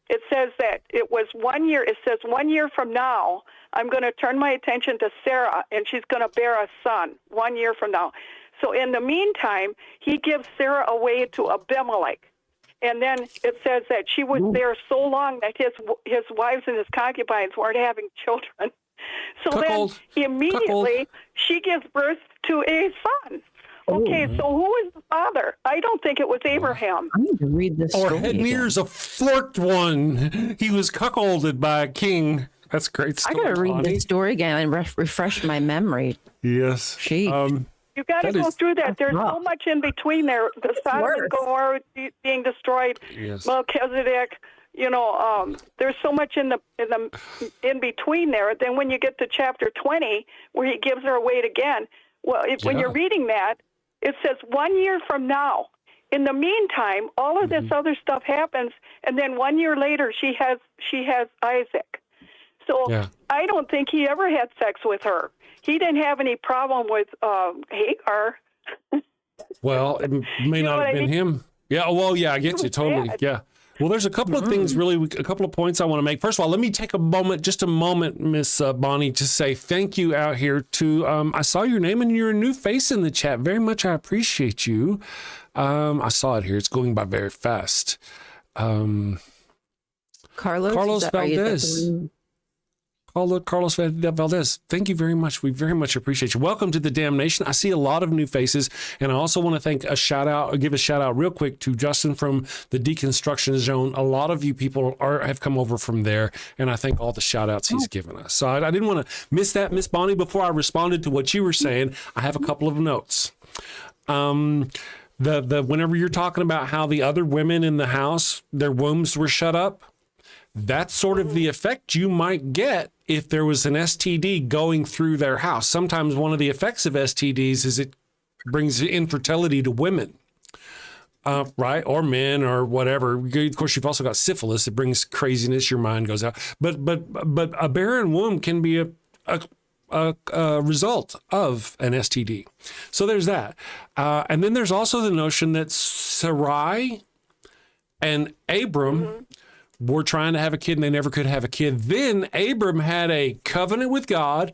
It says that it was 1 year. It says 1 year from now, I'm going to turn my attention to Sarah, and she's going to bear a son 1 year from now. So in the meantime, he gives Sarah away to Abimelech. And then it says that she was there so long that his wives and his concubines weren't having children. So then immediately she gives birth to a son. Okay, so who is the father? I don't think it was Abraham. I need to read this Or story. Headnear's a forked one. He was cuckolded by a king. That's a great story. I got to read this story again and refresh my memory. Yes. You got to go through that. There's so much in between there. The Sodom and Gomorrah being destroyed, Melchizedek. There's so much in between there. Then when you get to chapter 20, where he gives her away again, when you're reading that, it says 1 year from now. In the meantime, all of this other stuff happens, and then 1 year later, she has Isaac. So I don't think he ever had sex with her. He didn't have any problem with Hagar. Well, it may not have been him. Yeah, well, yeah, I get you totally. Yeah. Well, there's a couple of things, really, a couple of points I want to make. First of all, let me take just a moment, Miss Bonnie, to say thank you out here to, I saw your name and you're a new face in the chat. Very much I appreciate you. I saw it here. It's going by very fast. Carlos Valdez. Carlos Valdez, thank you very much. We very much appreciate you. Welcome to the Damnation. I see a lot of new faces, and I also want to give a shout out real quick to Justin from the Deconstruction Zone. A lot of you people have come over from there, and I thank all the shout outs he's given us. So I didn't want to miss that, Miss Bonnie. Before I responded to what you were saying, I have a couple of notes. Whenever you're talking about how the other women in the house, their wombs were shut up, that's sort of the effect you might get if there was an STD going through their house. Sometimes one of the effects of STDs is it brings infertility to women, right? Or men or whatever. Of course, you've also got syphilis. It brings craziness. Your mind goes out. But a barren womb can be a result of an STD. So there's that. And then there's also the notion that Sarai and Abram were trying to have a kid and they never could have a kid. Then Abram had a covenant with God,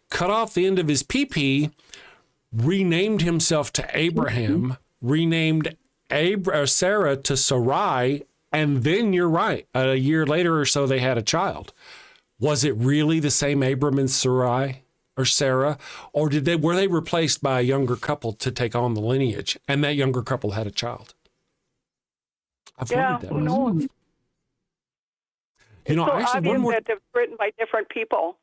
cut off the end of his pee-pee, renamed himself to Abraham, renamed Sarah to Sarai, and then you're right. A year later or so, they had a child. Was it really the same Abram and Sarai or Sarah, or were they replaced by a younger couple to take on the lineage, and that younger couple had a child? I've wondered that. Who knows? You know, it's so actually, obvious that they're written by different people,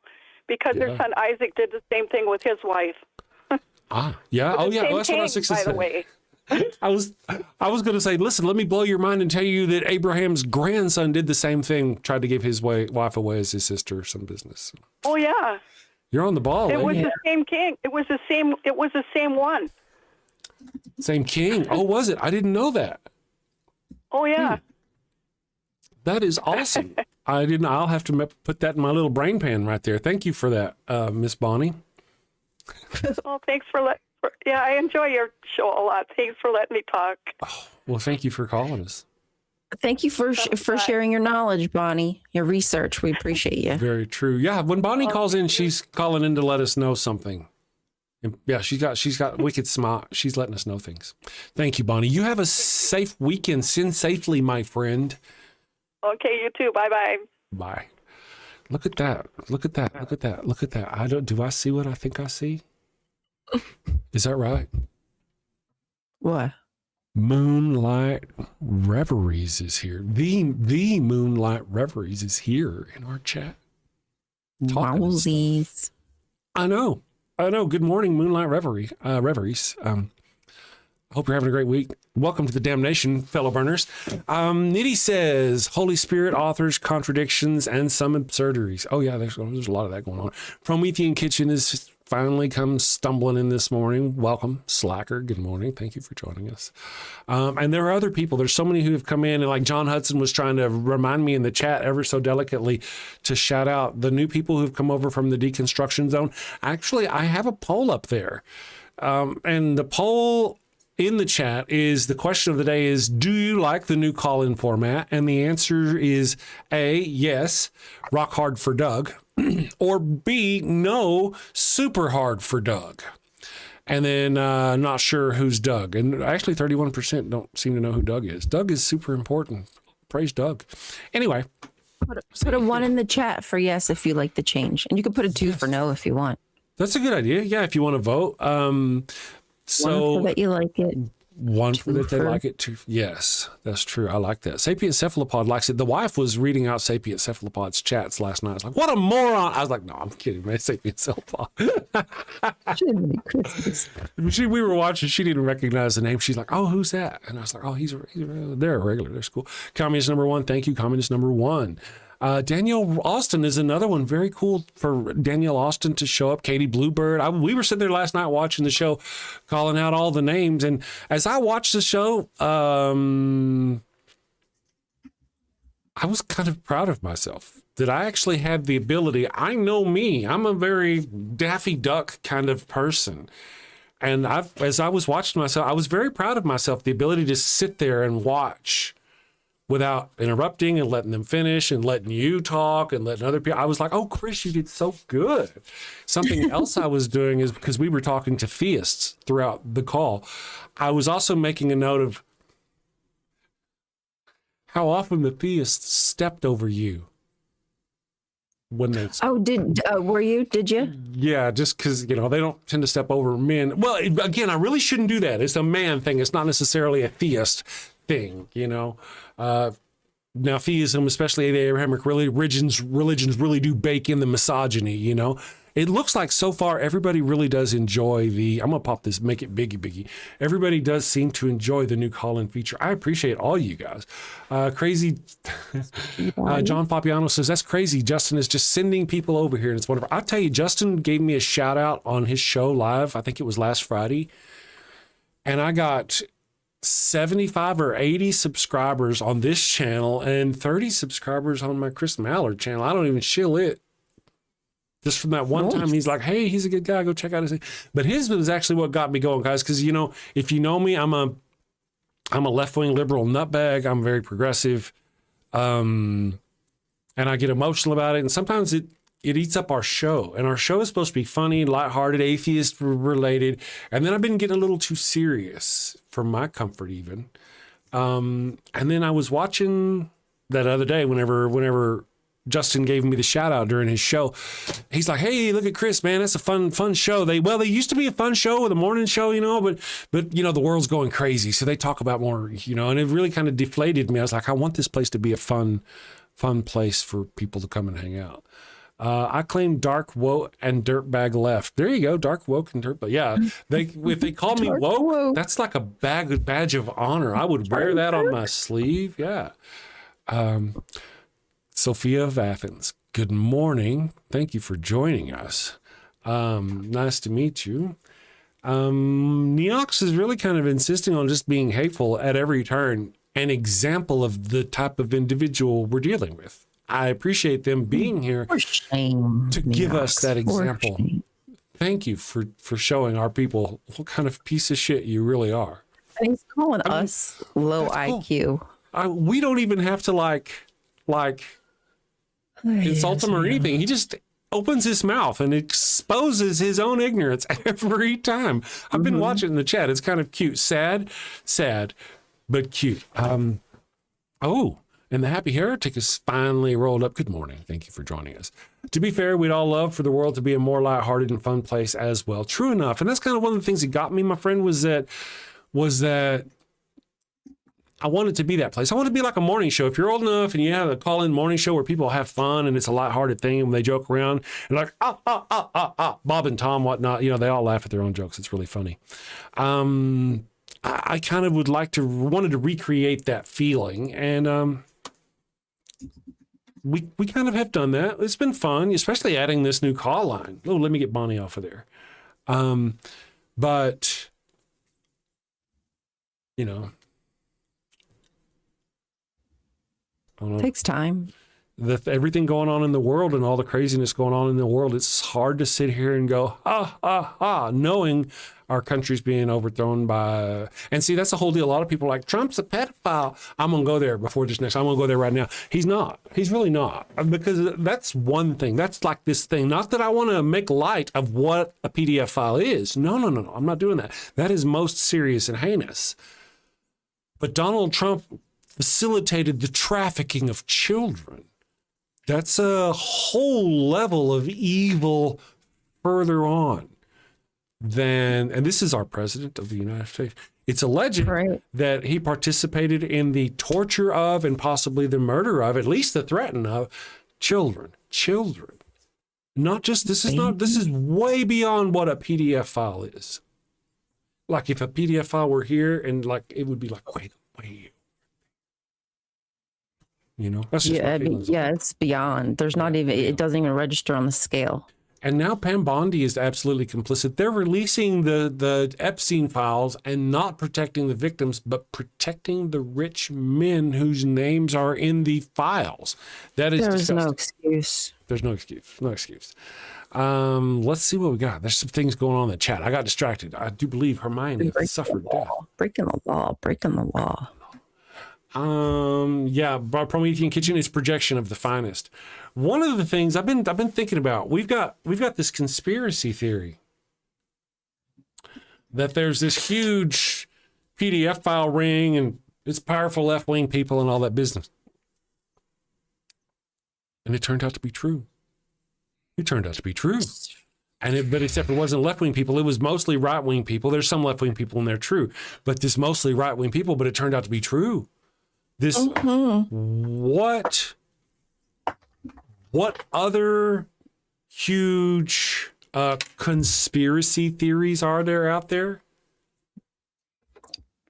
because their son Isaac did the same thing with his wife. Yeah. Oh, yeah. Well, that's what I was going to say. By the way. I was going to say, listen, let me blow your mind and tell you that Abraham's grandson did the same thing, tried to give his wife away as his sister or some business. Oh, yeah. You're on the ball. It was the same king. It was the same one. Same king. Oh, was it? I didn't know that. Oh, yeah. That is awesome. I'll have to put that in my little brain pan right there. Thank you for that, Miss Bonnie. Oh, thanks for yeah, I enjoy your show a lot. Thanks for letting me talk. Oh, well, thank you for calling us. Thank you for sharing your knowledge, Bonnie, your research. We appreciate you. Very true. Yeah, when Bonnie calls in, she's calling in to let us know something. And yeah, she's got wicked smart. She's letting us know things. Thank you, Bonnie. You have a safe weekend. Sin safely, my friend. Okay, you too. Bye-bye. Bye. Look at that. Look at that. Look at that. Look at that. Do I see what I think I see? Is that right? What? Moonlight Reveries is here. The Moonlight Reveries is here in our chat. Wowsies. I know. Good morning, Moonlight Reveries. I hope you're having a great week. Welcome to the damnation, fellow burners. Nitty says, Holy Spirit authors, contradictions, and some absurdities. Oh, yeah, there's a lot of that going on. Promethean Kitchen is finally come stumbling in this morning. Welcome, Slacker. Good morning. Thank you for joining us. And there are other people. There's so many who have come in, and like John Hudson was trying to remind me in the chat ever so delicately to shout out the new people who've come over from the Deconstruction Zone. Actually, I have a poll up there. And the poll in the chat is, the question of the day is, do you like the new call-in format? And the answer is A, yes, rock hard for Doug, or B, no, super hard for Doug. And then not sure who's Doug. And actually 31% don't seem to know who Doug is. Doug is super important. Praise Doug. Anyway. Put a 1 in the chat for yes if you like the change. And you can put a 2 for no if you want. That's a good idea. Yeah, if you want to vote. So 1 for that you like it. 1 for that they like it. 2. Yes, that's true. I like that. Sapient Cephalopod likes it. The wife was reading out Sapient Cephalopod's chats last night. I was like, what a moron. I was like, no, I'm kidding, man. Sapient Cephalopod. We were watching. She didn't recognize the name. She's like, oh, who's that? And I was like, oh, they're a regular. They're cool. Communist number 1. Thank you. Communist number 1. Danielle Austin is another one. Very cool for Danielle Austin to show up. Katie Bluebird. We were sitting there last night watching the show, calling out all the names. And as I watched the show, I was kind of proud of myself that I actually had the ability. I know me. I'm a very Daffy Duck kind of person. And as I was watching myself, I was very proud of myself, the ability to sit there and watch without interrupting and letting them finish and letting you talk and letting other people. I was like, oh, Chris, you did so good. Something else I was doing is, because we were talking to theists throughout the call, I was also making a note of how often the theists stepped over you when they... Oh, were you? Did you? Yeah, just because, they don't tend to step over men. Well, again, I really shouldn't do that. It's a man thing. It's not necessarily a theist thing, now theism, especially the Abrahamic religions really do bake in the misogyny. It looks like so far everybody really does enjoy I'm gonna pop this, make it biggie. Everybody does seem to enjoy the new call-in feature. I appreciate all you guys. Crazy John Papiano says, that's crazy. Justin is just sending people over here, and it's wonderful. I'll tell you, Justin gave me a shout out on his show live. I think it was last Friday, and I got 75 or 80 subscribers on this channel and 30 subscribers on my Chris Mallard channel. I don't even shill it. Just from that one time, he's like, hey, he's a good guy. Go check out his thing. But his was actually what got me going, guys, because, if you know me, I'm a left-wing liberal nutbag. I'm very progressive. And I get emotional about it. And sometimes it eats up our show. And our show is supposed to be funny, lighthearted, atheist related. And then I've been getting a little too serious for my comfort even. And then I was watching that other day whenever Justin gave me the shout out during his show. He's like, "Hey, look at Chris, man. That's a fun show. They used to be a fun show with a morning show, but the world's going crazy. So they talk about more, and it really kind of deflated me. I was like, I want this place to be a fun place for people to come and hang out. I claim dark woke and dirtbag left. There you go. Dark woke and dirtbag. Yeah. If they call me woke, that's like a badge of honor. I would wear that on my sleeve. Yeah. Sophia of Athens, good morning. Thank you for joining us. Nice to meet you. Neox is really kind of insisting on just being hateful at every turn, an example of the type of individual we're dealing with. I appreciate them being here to give us that example. Thank you for showing our people what kind of piece of shit you really are. And he's calling us low IQ. We don't even have to like insult him or anything. He just opens his mouth and exposes his own ignorance every time. I've been watching in the chat. It's kind of cute. Sad, but cute. And the Happy Heretic is finally rolled up. Good morning. Thank you for joining us. To be fair, we'd all love for the world to be a more lighthearted and fun place as well. True enough. And that's kind of one of the things that got me, my friend, was that I wanted to be that place. I want to be like a morning show. If you're old enough and you have a call-in morning show where people have fun and it's a lighthearted thing and they joke around and like, Bob and Tom, whatnot, they all laugh at their own jokes. It's really funny. I kind of wanted to recreate that feeling. And we kind of have done that. It's been fun, especially adding this new call line. Oh, let me get Bonnie off of there. But, Takes time. Everything going on in the world and all the craziness going on in the world, it's hard to sit here and go, knowing our country's being overthrown by, and see, that's the whole deal. A lot of people are like, Trump's a pedophile. I'm going to go there before this next, I'm going to go there right now. He's not. He's really not. Because that's one thing. That's like this thing. Not that I want to make light of what a PDF file is. No. I'm not doing that. That is most serious and heinous. But Donald Trump facilitated the trafficking of children. That's a whole level of evil further on than, and this is our president of the United States. It's alleged that he participated in the torture of and possibly the murder of, at least the threaten of, children. Not just, this is way beyond what a PDF file is. Like if a PDF file were here and like, it would be like, wait. That's just it's beyond. There's not even, it doesn't even register on the scale. And now Pam Bondi is absolutely complicit. They're releasing the Epstein files and not protecting the victims, but protecting the rich men whose names are in the files. That is disgusting. No excuse. There's no excuse. No excuse. Let's see what we got. There's some things going on in the chat. I got distracted. I do believe Hermione suffered death. Breaking the law. Promethean Kitchen is projection of the finest. One of the things I've been thinking about, we've got this conspiracy theory that there's this huge PDF file ring and it's powerful left-wing people and all that business. And it turned out to be true. But except it wasn't left-wing people, it was mostly right-wing people. There's some left-wing people in there, true, but this mostly right-wing people, but it turned out to be true. This, what other huge conspiracy theories are there out there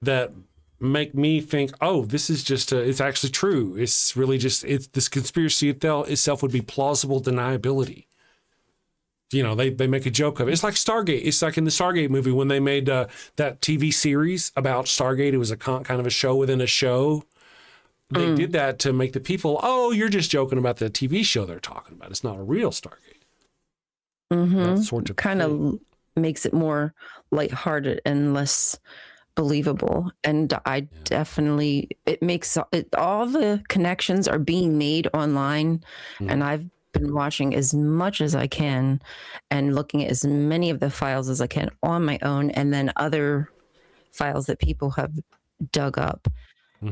that make me think, oh, this is just, it's actually true. It's really just, this conspiracy itself would be plausible deniability. They make a joke of it. It's like Stargate. It's like in the Stargate movie when they made that TV series about Stargate. It was a kind of a show within a show. They did that to make the people, you're just joking about the TV show they're talking about. It's not a real Stargate. That sort of kind of makes it more lighthearted and less believable. And I definitely, it makes it, all the connections are being made online. And I've been watching as much as I can and looking at as many of the files as I can on my own, and then other files that people have dug up.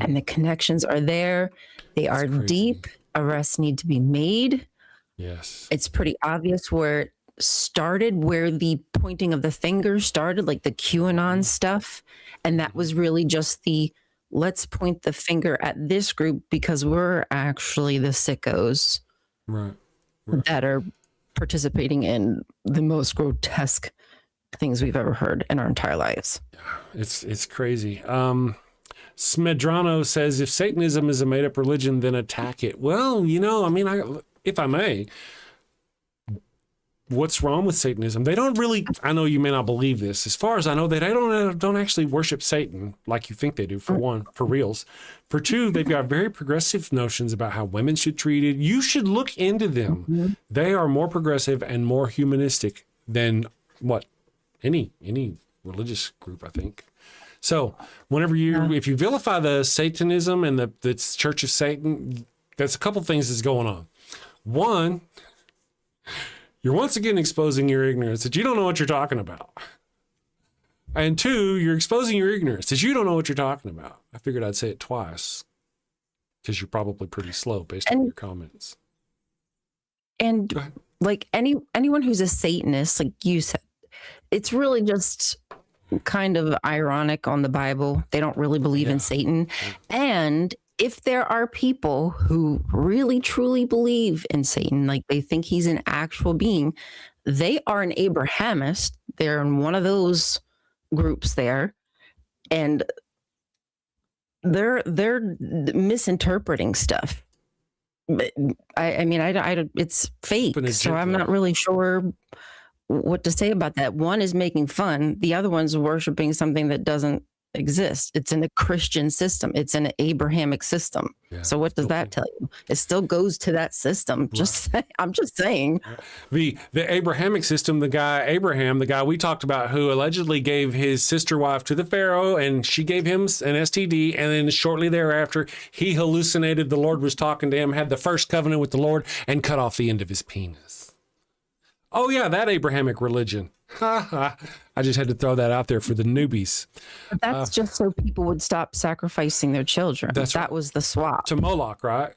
And the connections are there. They are deep. Arrests need to be made. Yes. It's pretty obvious where it started, where the pointing of the finger started, like the QAnon stuff. And that was really just the, let's point the finger at this group because we're actually the sickos that are participating in the most grotesque things we've ever heard in our entire lives. It's crazy. Smedrano says, if Satanism is a made-up religion, then attack it. Well, you know, I mean, if I may, what's wrong with Satanism? They don't really, I know you may not believe this. As far as I know, they don't actually worship Satan like you think they do, for one, for reals. For two, they've got very progressive notions about how women should be treated. You should look into them. They are more progressive and more humanistic than what? Any religious group, I think. So whenever if you vilify the Satanism and the Church of Satan, there's a couple things that's going on. One, you're once again exposing your ignorance that you don't know what you're talking about. And two, you're exposing your ignorance that you don't know what you're talking about. I figured I'd say it twice because you're probably pretty slow based on your comments. And like anyone who's a Satanist, like you said, it's really just kind of ironic on the Bible. They don't really believe in Satan. And if there are people who really truly believe in Satan, like they think he's an actual being, they are an Abrahamist. They're in one of those groups there, and they're misinterpreting stuff. But I mean, it's fake, so I'm not really sure what to say about that. One is making fun. The other one's worshiping something that doesn't exist. It's in a Christian system. It's in an Abrahamic system. Yeah, so what does that tell you? It still goes to that system. I'm just saying. The Abrahamic system, the guy Abraham, the guy we talked about, who allegedly gave his sister wife to the Pharaoh, and she gave him an STD, and then shortly thereafter he hallucinated the Lord was talking to him, had the first covenant with the Lord, and cut off the end of his penis. Oh yeah, that Abrahamic religion. I just had to throw that out there for the newbies. But that's just so people would stop sacrificing their children. That was the swap. To Moloch, right?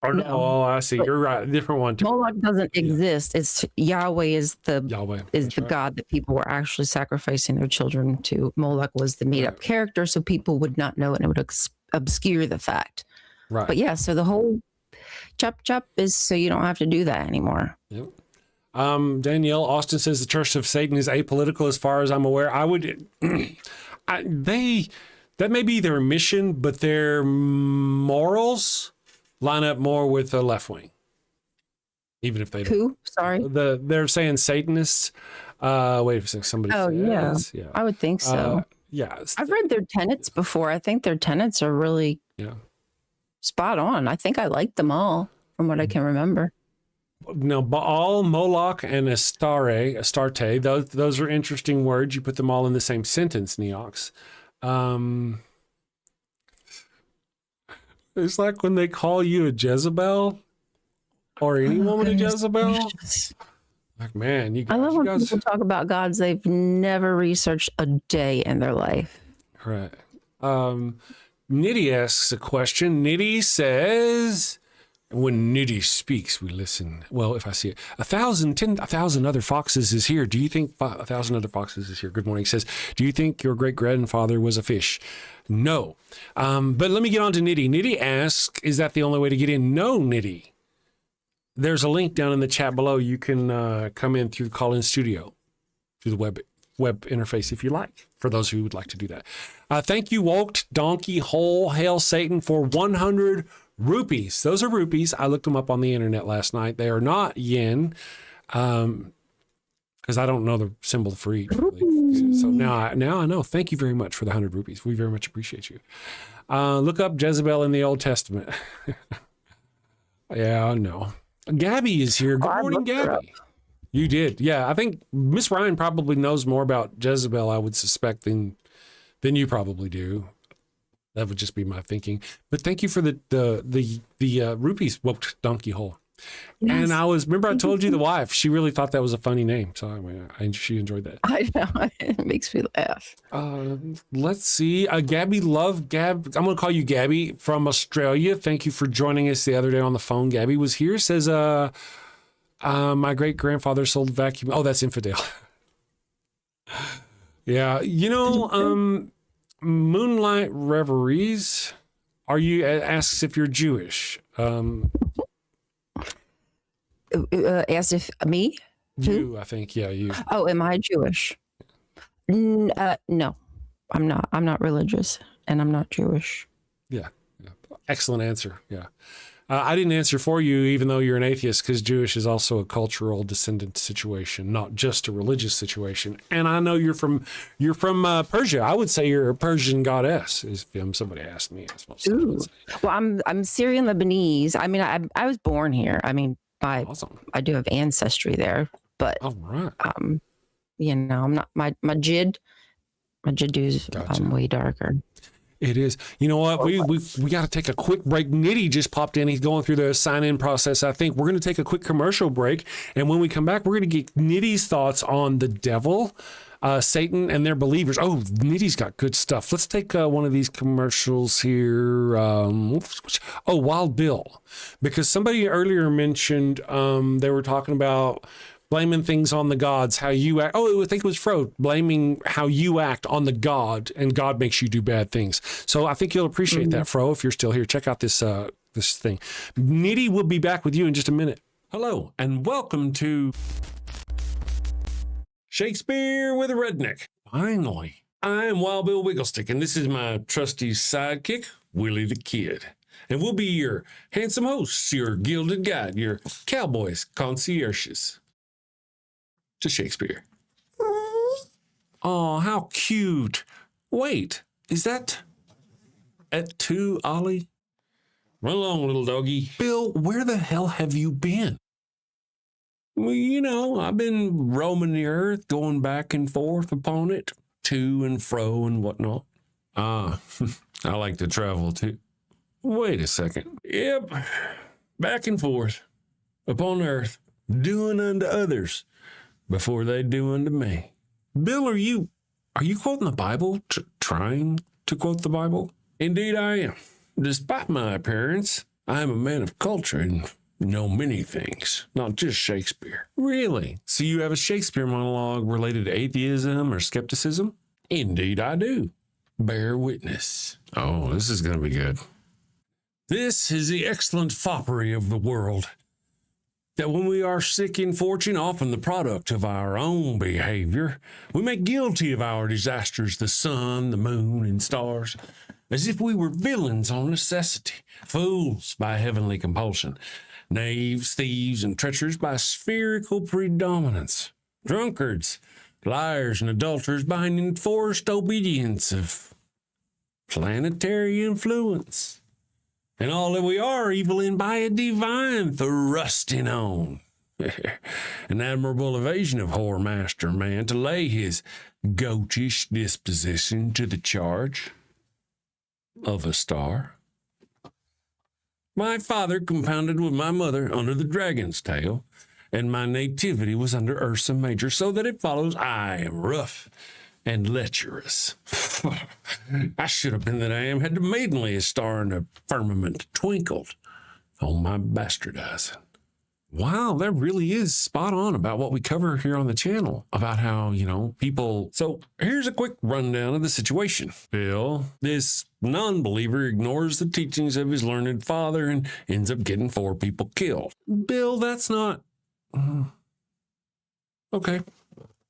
Or no. Oh, I see. You're right. Different one. Moloch doesn't exist. It's Yahweh is the God that people were actually sacrificing their children to. Moloch was the made-up character, so people would not know it, and it would obscure the fact. Right. But yeah, so the whole chop is so you don't have to do that anymore. Yep. Danielle Austin says the Church of Satan is apolitical as far as I'm aware. That may be their mission, but their morals line up more with the left wing. Even if they don't. Who? Sorry. They're saying Satanists. Wait a second. Somebody says. Yeah. I would think so. Yeah. I've read their tenets before. I think their tenets are really spot on. I think I like them all from what I can remember. Now, Baal, Moloch, and Astarte, those are interesting words. You put them all in the same sentence, Neox. It's like when they call you a Jezebel or any woman a Jezebel. Like, man, I love when people talk about gods they've never researched a day in their life. Right. Nitty asks a question. Nitty says, when Nitty speaks, we listen. Well, if I see it, 10,000 other foxes is here. Do you think 1,000 other foxes is here? Good morning. Says, do you think your great grandfather was a fish? No. But let me get on to Nitty. Nitty asks, is that the only way to get in? No, Nitty. There's a link down in the chat below. You can come in through the call-in studio, through the web interface if you like, for those who would like to do that. Thank you, Woke Donkey Hole Hail Satan, for 100 rupees. Those are rupees. I looked them up on the internet last night. They are not yen, because I don't know the symbol for each. Really. So now I know. Thank you very much for the 100 rupees. We very much appreciate you. Look up Jezebel in the Old Testament. Yeah, no. Gabby is here. Good morning, Gabby. You did. Yeah, I think Miss Ryan probably knows more about Jezebel, I would suspect, than Then you probably do. That would just be my thinking. But thank you for the rupees whooped donkey hole. Yes. And remember I told you the wife, she really thought that was a funny name. So she enjoyed that. I know. It makes me laugh. Let's see. Gabby Love. I'm going to call you Gabby from Australia. Thank you for joining us the other day on the phone. Gabby was here. Says, my great grandfather sold vacuum. Oh, that's infidel. Yeah. Moonlight Reveries. Asks if you're Jewish. Asked if me? You, I think. Yeah, you. Oh, am I Jewish? No, I'm not. I'm not religious, and I'm not Jewish. Yeah. Excellent answer. Yeah. I didn't answer for you, even though you're an atheist, because Jewish is also a cultural descendant situation, not just a religious situation. And I know you're from Persia. I would say you're a Persian goddess. If somebody asked me, Ooh. Well, I'm Syrian Lebanese. I mean, I was born here. I mean, awesome. I do have ancestry there, but all right. I'm not my Jiddu's way darker. It is. You know what? We got to take a quick break. Nitty just popped in. He's going through the sign-in process. I think we're going to take a quick commercial break. And when we come back, we're going to get Nitty's thoughts on the devil, Satan, and their believers. Oh, Nitty's got good stuff. Let's take one of these commercials here. Wild Bill. Because somebody earlier mentioned they were talking about blaming things on the gods, how you act. Oh, I think it was Freud, blaming how you act on the God, and God makes you do bad things. So I think you'll appreciate that, Fro, if you're still here. Check out this thing. Nitty will be back with you in just a minute. Hello, and welcome to Shakespeare with a Redneck. Finally. I'm Wild Bill Wigglestick, and this is my trusty sidekick, Willie the Kid. And we'll be your handsome hosts, your gilded guide, your cowboys, concierges to Shakespeare. Oh, how cute. Wait, is that at 2, Ollie? Run along, little doggy. Bill, where the hell have you been? Well, I've been roaming the earth, going back and forth upon it, to and fro and whatnot. I like to travel too. Wait a second. Yep, back and forth upon earth, doing unto others before they do unto me. Bill, are you quoting the Bible? Trying to quote the Bible? Indeed I am. Despite my appearance, I am a man of culture and know many things, not just Shakespeare. Really? So you have a Shakespeare monologue related to atheism or skepticism? Indeed I do. Bear witness. Oh, this is going to be good. This is the excellent foppery of the world, that when we are sick in fortune, often the product of our own behavior, we make guilty of our disasters the sun, the moon, and stars, as if we were villains on necessity, fools by heavenly compulsion, knaves, thieves, and treacherous by spherical predominance, drunkards, liars, and adulterers by an enforced obedience of planetary influence. And all that we are evil in by a divine thrusting on. An admirable evasion of whoremaster man to lay his goatish disposition to the charge of a star. My father compounded with my mother under the dragon's tail, and my nativity was under Ursa Major, so that it follows I am rough and lecherous. I should have been that I am, had the maidenliest star in the firmament twinkled on my bastardizing. Wow, that really is spot on about what we cover here on the channel, about how, people... So here's a quick rundown of the situation. Bill, this non-believer, ignores the teachings of his learned father and ends up getting 4 people killed. Bill, that's not... Okay.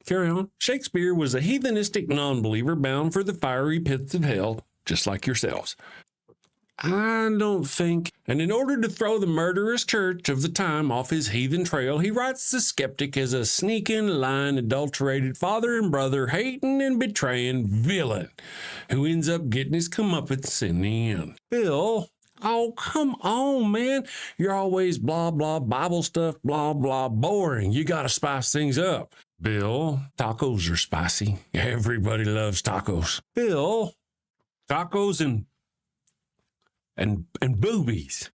Carry on. Shakespeare was a heathenistic non-believer bound for the fiery pits of hell, just like yourselves. I don't think. And in order to throw the murderous church of the time off his heathen trail, he writes the skeptic as a sneaking, lying, adulterated father and brother, hating and betraying villain who ends up getting his comeuppance in the end. Bill, Oh, come on, man. You're always blah, blah, Bible stuff, blah, blah, boring. You got to spice things up. Bill, tacos are spicy. Everybody loves tacos. Bill, tacos and boobies.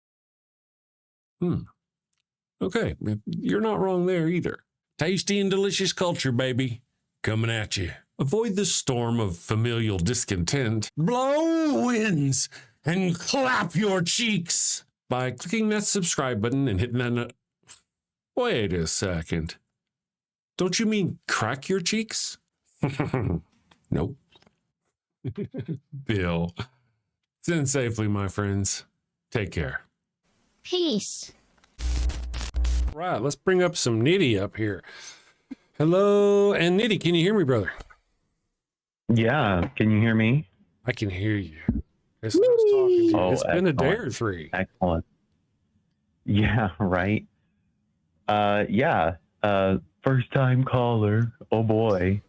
Okay, you're not wrong there either. Tasty and delicious culture, baby, coming at you. Avoid the storm of familial discontent. Blow winds and clap your cheeks by clicking that subscribe button and hitting that. Wait a second. Don't you mean crack your cheeks? Nope. Bill, send safely, my friends. Take care. Peace. Right, let's bring up some Nitty up here. Hello, and Nitty, can you hear me, brother? Yeah, can you hear me? I can hear you. It's nice talking to you. It's been a day or three. Excellent. Yeah, right. First time caller. Oh boy.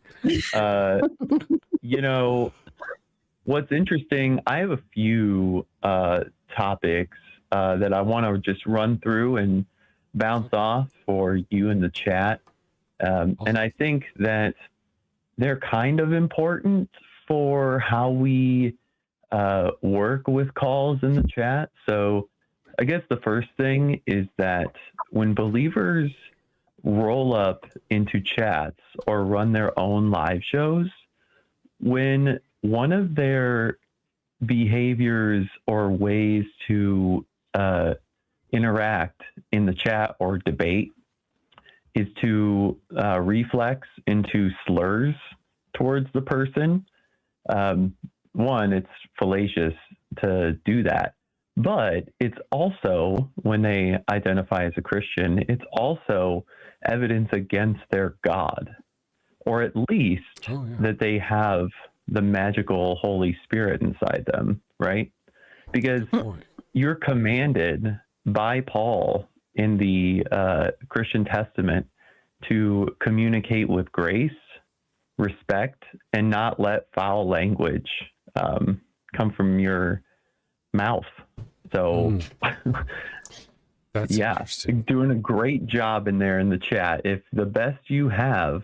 What's interesting, I have a few topics that I want to just run through and bounce off for you in the chat. And I think that they're kind of important for how we work with calls in the chat. So I guess the first thing is that when believers roll up into chats or run their own live shows, when one of their behaviors or ways to interact in the chat or debate is to reflex into slurs towards the person. One, it's fallacious to do that, but it's also, when they identify as a Christian, it's also evidence against their God, or at least that they have the magical Holy Spirit inside them, right? Because you're commanded by Paul in the Christian Testament to communicate with grace, respect, and not let foul language come from your mouth. So that's doing a great job in there in the chat. If the best you have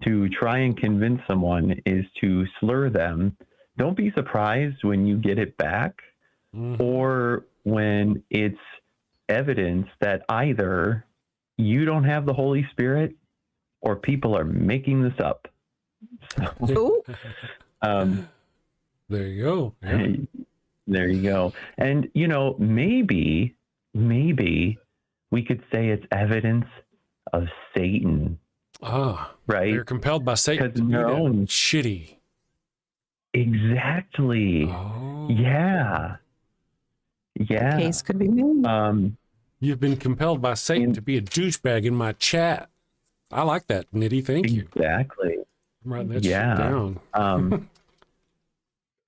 to try and convince someone is to slur them, don't be surprised when you get it back or when it's evidence that either you don't have the Holy Spirit or people are making this up. So, there you go. Yeah. There you go. And, maybe we could say it's evidence of Satan. Right? They're compelled by Satan to be that shitty. Exactly. Yeah. The case could be made. You've been compelled by Satan to be a douchebag in my chat. I like that, Nitty. Thank you. Exactly. I'm writing that shit down.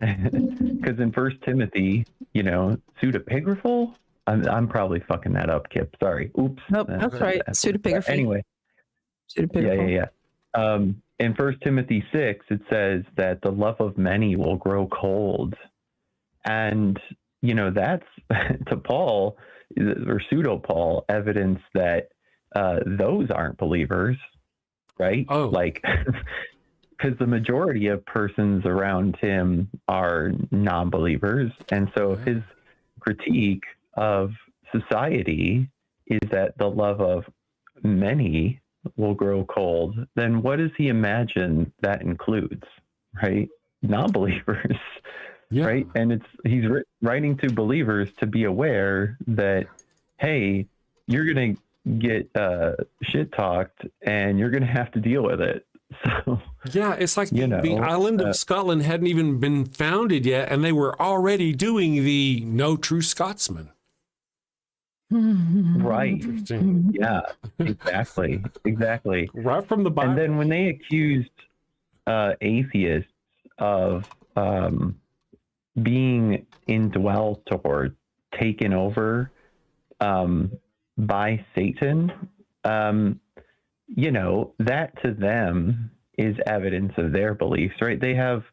Because in 1 Timothy, pseudepigraphal. I'm probably fucking that up, Kip. Sorry. Oops. Nope, that's right. Pseudepigraphy. Anyway. Yeah. In 1 Timothy 6, it says that the love of many will grow cold. And, that's to Paul, or pseudo-Paul, evidence that those aren't believers, right? Because the majority of persons around him are non-believers. And so if his critique of society is that the love of many will grow cold, then what does he imagine that includes, right? Non-believers, right? And he's writing to believers to be aware that, hey, you're going to get shit talked and you're going to have to deal with it. So yeah, it's like the island of Scotland hadn't even been founded yet, and they were already doing the No True Scotsman. Right. Yeah, exactly. Right from the Bible. And then when they accused atheists of being indwelt or taken over by Satan, that to them is evidence of their beliefs, right? They have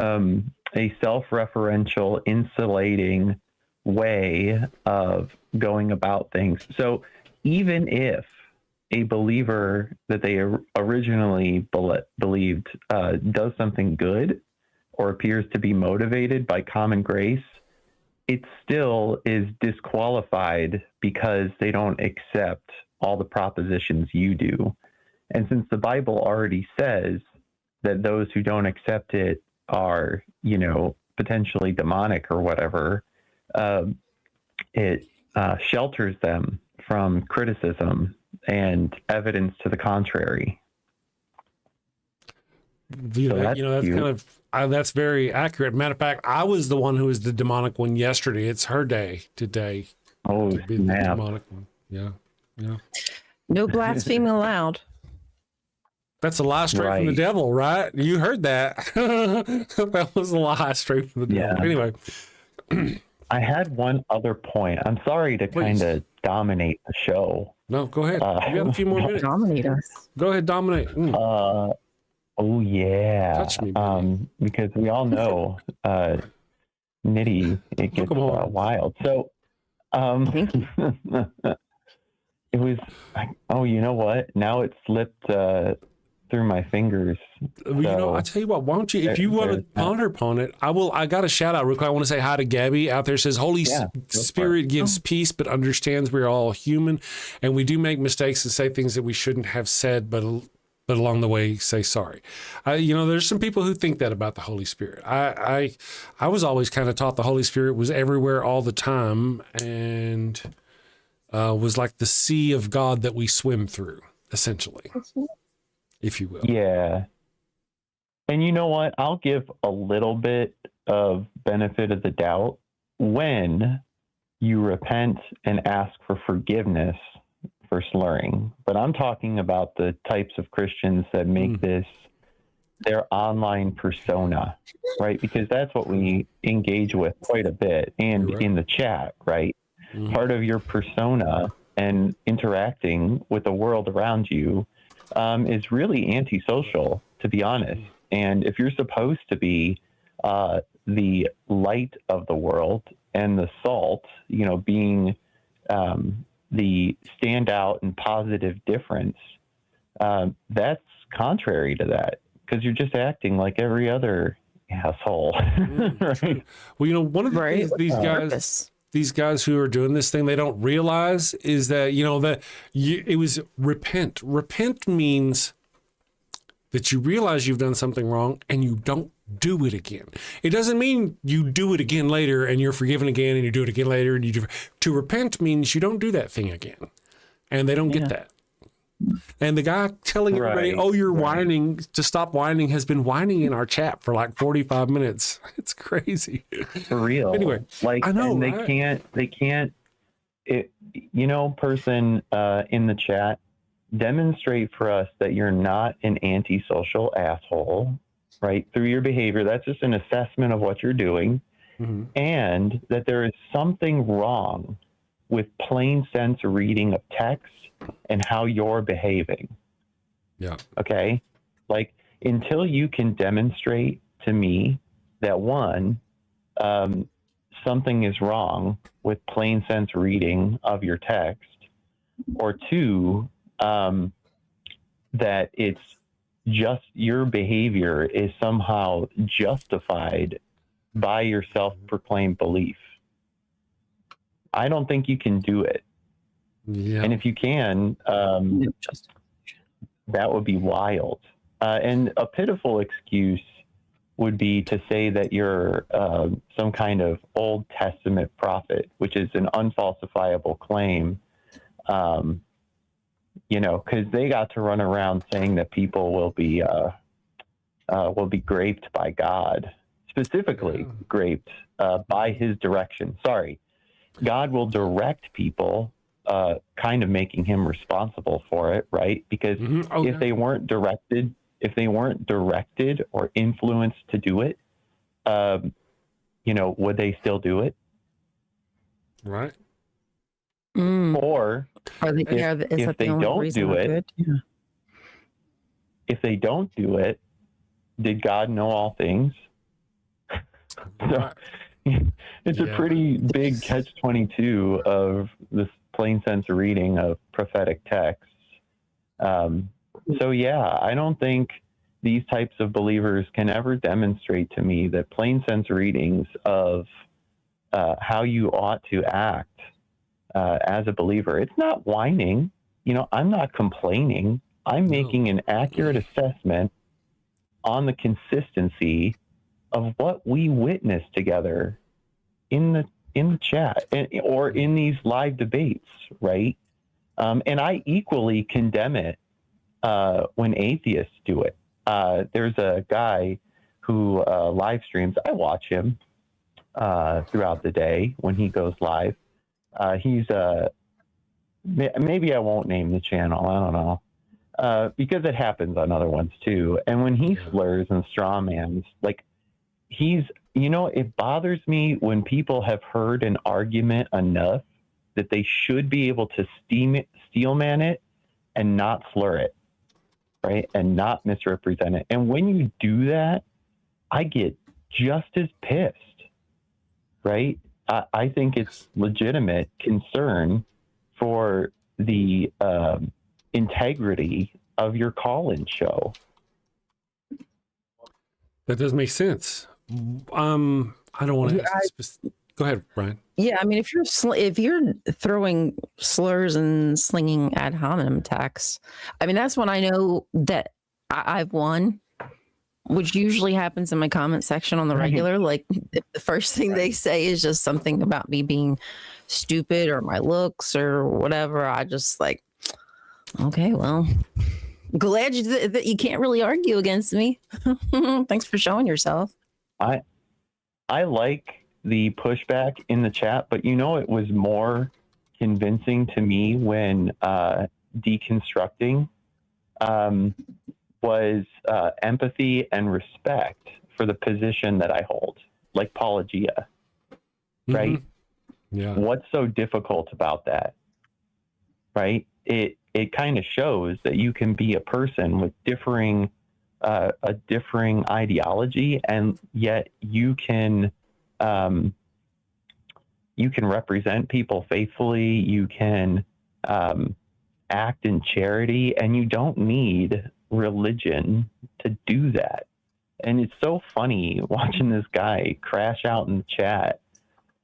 a self-referential, insulating way of going about things. So even if a believer that they originally believed does something good or appears to be motivated by common grace, it still is disqualified because they don't accept all the propositions you do. And since the Bible already says that those who don't accept it are, potentially demonic or whatever, it shelters them from criticism and evidence to the contrary. That's very accurate. Matter of fact, I was the one who was the demonic one yesterday. It's her day today. Oh, to be the demonic one. Yeah. No blaspheming allowed. That's a lie straight from the devil, right? You heard that. That was a lie straight from the devil. Anyway. I had one other point. I'm sorry to kind of dominate the show. No, go ahead. You have a few more minutes. Dominate us. Go ahead, dominate. Oh, yeah. Touch me, because we all know Nitty, it gets wild. So it was, you know what? Now it slipped through my fingers. I tell you what, why don't you, if you want to ponder upon it, I got a shout out real quick. I want to say hi to Gabby out there. Says Holy Spirit gives peace, but understands we're all human and we do make mistakes and say things that we shouldn't have said, but along the way say sorry. There's some people who think that about the Holy Spirit. I was always kind of taught the Holy Spirit was everywhere all the time and was like the sea of God that we swim through, essentially, if you will. Yeah. And you know what? I'll give a little bit of benefit of the doubt when you repent and ask for forgiveness for slurring. But I'm talking about the types of Christians that make this their online persona, right? Because that's what we engage with quite a bit and in the chat, right? Part of your persona and interacting with the world around you is really antisocial, to be honest. And if you're supposed to be the light of the world and the salt, being the standout and positive difference, that's contrary to that, because you're just acting like every other asshole. Right? Well, one of the things these guys who are doing this thing, they don't realize is that, it was repent. Repent means that you realize you've done something wrong and you don't do it again. It doesn't mean you do it again later and you're forgiven again and you do it again later. And to repent means you don't do that thing again. And they don't get that. And the guy telling everybody, you're whining, to stop whining, has been whining in our chat for like 45 minutes. It's crazy. For real. Anyway, I know, and they can't, person in the chat, demonstrate for us that you're not an antisocial asshole, right? Through your behavior. That's just an assessment of what you're doing. And that there is something wrong with plain sense reading of text and how you're behaving. Yeah. Okay. Like, until you can demonstrate to me that one, something is wrong with plain sense reading of your text, or two, that it's just your behavior is somehow justified by your self-proclaimed belief, I don't think you can do it. Yeah. And if you can, that would be wild. And a pitiful excuse would be to say that you're some kind of Old Testament prophet, which is an unfalsifiable claim, because they got to run around saying that people will be graped by God, specifically graped by his direction. Sorry. God will direct people, kind of making him responsible for it, right? Because if they weren't directed or influenced to do it, would they still do it? Right. Or if they don't do it, if they don't do it, did God know all things? So it's a pretty big catch-22 of this plain sense reading of prophetic texts. So yeah, I don't think these types of believers can ever demonstrate to me that plain sense readings of how you ought to act as a believer. It's not whining. I'm not complaining. I'm making an accurate assessment on the consistency of what we witness together in the chat or in these live debates, right? And I equally condemn it when atheists do it. There's a guy who live streams. I watch him throughout the day when he goes live. He's maybe I won't name the channel. I don't know because it happens on other ones too. And when he slurs and strawmans, like it bothers me when people have heard an argument enough that they should be able to steelman it and not slur it, right? And not misrepresent it. And when you do that, I get just as pissed, right? I think it's legitimate concern for the integrity of your call-in show. That does make sense. I don't want to go ahead, Brian. Yeah, I mean, if you're throwing slurs and slinging ad hominem attacks, I mean, that's when I know that I've won, which usually happens in my comment section on the regular. Like, if the first thing they say is just something about me being stupid or my looks or whatever, I just like, okay, well, glad that you can't really argue against me. Thanks for showing yourself. I like the pushback in the chat, but it was more convincing to me when deconstructing was empathy and respect for the position that I hold, like apologia, right? Yeah. What's so difficult about that, right? It kind of shows that you can be a person with a differing ideology, and yet you can represent people faithfully. You can act in charity, and you don't need religion to do that. And it's so funny watching this guy crash out in the chat,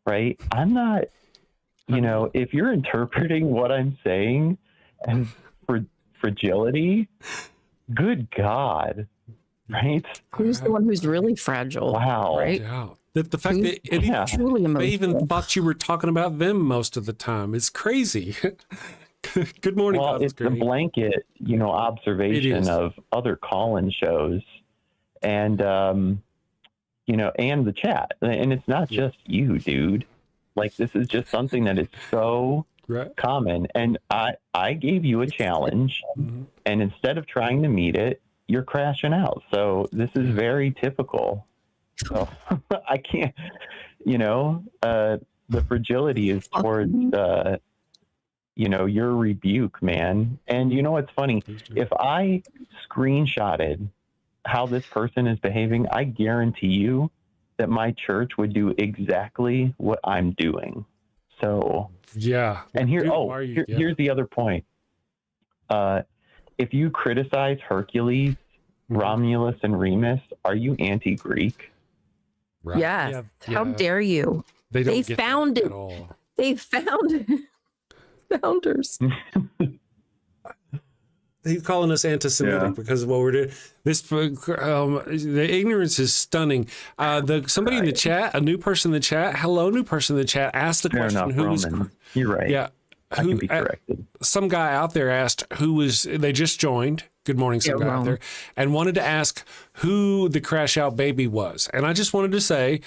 right? I'm not, if you're interpreting what I'm saying as fragility, good God, right? Who's the one who's really fragile? Wow. Right? Yeah. The fact that they even thought you were talking about them most of the time. It's crazy. Good morning. Well, it's the blanket, observation of other call-in shows and, and the chat. And it's not just you, dude. Like, this is just something that is so common. And I gave you a challenge, and instead of trying to meet it, you're crashing out. So this is very typical. So I can't, the fragility is towards, your rebuke, man. And what's funny? If I screenshotted how this person is behaving, I guarantee you that my church would do exactly what I'm doing. So, yeah. And here's the other point. If you criticize Hercules, Romulus, and Remus, are you anti-Greek? Right. Yes. Yeah. How dare you? They found it. At all. They found it. Founders. He's calling us anti-Semitic because of what we're doing. The ignorance is stunning. Somebody in the chat, a new person in the chat, hello, new person in the chat, asked the question, who was... You're right. Yeah. I can be corrected. Some guy out there asked who was... They just joined. Good morning, some guy out there. And wanted to ask who the crash out baby was. And I just wanted to say,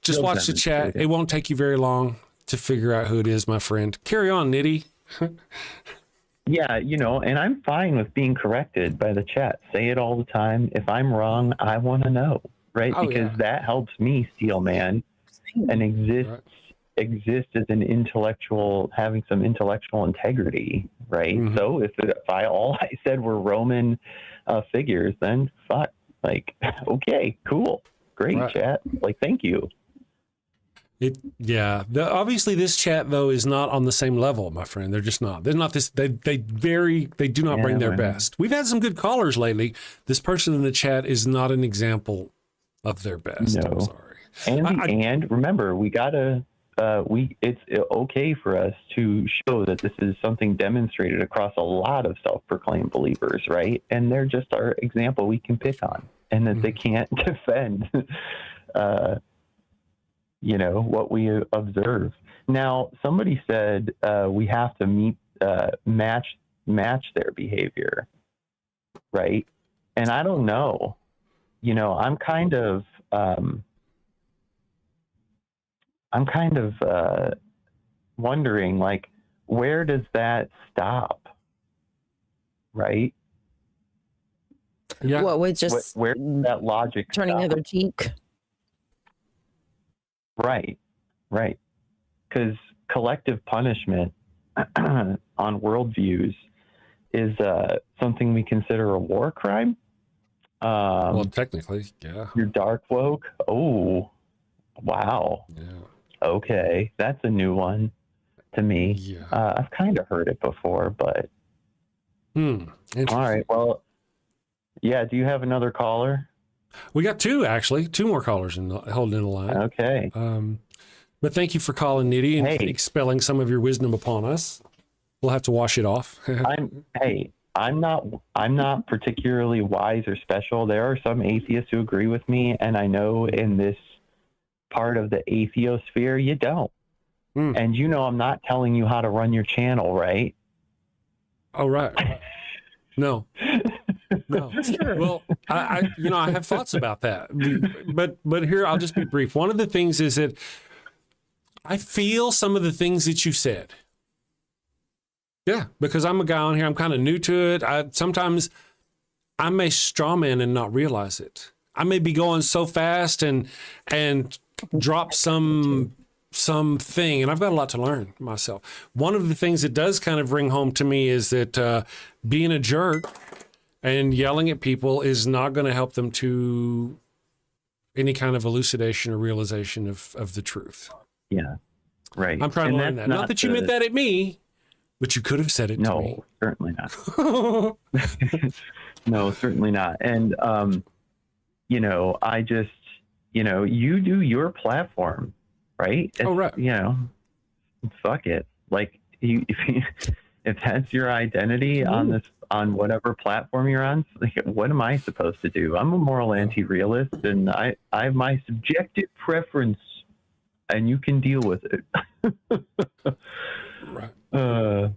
just watch the chat. It won't take you very long to figure out who it is, my friend. Carry on, Nitty. Yeah, and I'm fine with being corrected by the chat. Say it all the time. If I'm wrong, I want to know, right? Because that helps me, Steelman, and exist as an intellectual, having some intellectual integrity, right? So if all I said were Roman figures, then fuck, like, okay, cool, great, chat, like, thank you. Obviously, this chat though is not on the same level, my friend. They're just not. They're not this. They do not bring their best. We've had some good callers lately. This person in the chat is not an example of their best. No. I'm sorry. And remember, we gotta. It's okay for us to show that this is something demonstrated across a lot of self-proclaimed believers, right? And they're just our example we can pick on, and that they can't defend, what we observe. Now, somebody said we have to match their behavior, right? And I don't know. I'm kind of wondering, like, where does that stop? Right? Yeah. What would just where does that logic turning stop? the other cheek? Right. Because collective punishment on worldviews is something we consider a war crime. Well, technically, yeah. You're dark woke. Oh, wow. Yeah. Okay, that's a new one to me. Yeah. I've kind of heard it before, but all right. Well, yeah. Do you have another caller? We got two more callers holding in the line. Okay. But thank you for calling, Nitty, and expelling some of your wisdom upon us. We'll have to wash it off. I'm not particularly wise or special. There are some atheists who agree with me, and I know in this part of the atheosphere you don't. And I'm not telling you how to run your channel, right? Oh, right. No. Sure. Well, I have thoughts about that, but here I'll just be brief. One of the things is that I feel some of the things that you said. Yeah, because I'm a guy on here. I'm kind of new to it. Sometimes I may straw man and not realize it. I may be going so fast and drop something, and I've got a lot to learn myself. One of the things that does kind of ring home to me is that being a jerk and yelling at people is not going to help them to any kind of elucidation or realization of the truth. Yeah, right. I'm trying to learn that. Not that you meant that at me, but you could have said it to me. No, certainly not. No, certainly not. And, I just, you do your platform, right? Right. Fuck it. Like, if that's your identity on whatever platform you're on, like, what am I supposed to do? I'm a moral anti-realist, and I have my subjective preference, and you can deal with it. Right. Well,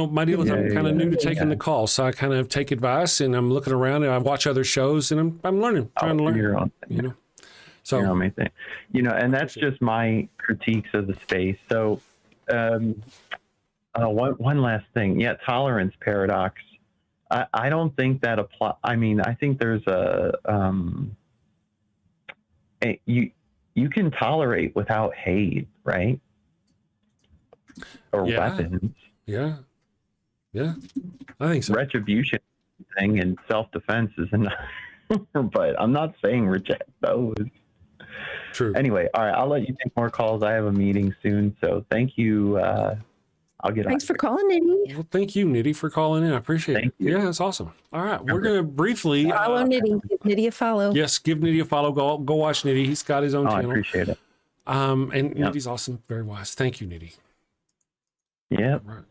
my deal is I'm kind of new to taking the call, so I kind of take advice, and I'm looking around, and I watch other shows, and I'm learning, trying to learn. Your own thing. So your own thing. And that's just my critiques of the space. So, one last thing. Yeah, tolerance paradox. I don't think that apply. I mean, I think there's you can tolerate without hate, right? Or weapons. Yeah. I think so. Retribution thing and self-defense is enough. But I'm not saying reject those. True. Anyway, all right, I'll let you take more calls. I have a meeting soon, so thank you. I'll get. Thanks for calling, Nitty. Well, thank you, Nitty, for calling in. I appreciate it. You. Yeah, that's awesome. All right, we're gonna briefly follow Nitty. Give Nitty a follow. Yes, give Nitty a follow. Go watch Nitty. He's got his own channel. I appreciate it. And Nitty's awesome, very wise. Thank you, Nitty. Yeah. Right.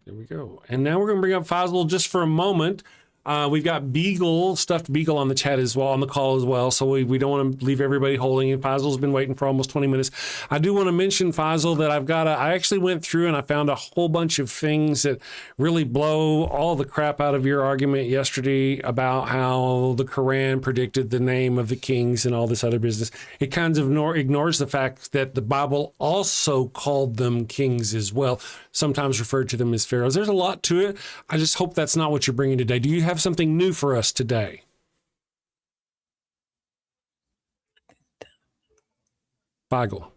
There we go. And now we're going to bring up Faisal just for a moment. We've got Beagle, stuffed Beagle on the chat as well, on the call as well. So we don't want to leave everybody holding. Faisal's been waiting for almost 20 minutes. I do want to mention, Faisal, that I actually went through and I found a whole bunch of things that really blow all the crap out of your argument yesterday about how the Quran predicted the name of the kings and all this other business. It kind of ignores the fact that the Bible also called them kings as well, sometimes referred to them as pharaohs. There's a lot to it. I just hope that's not what you're bringing today. Do you have something new for us today? Faisal,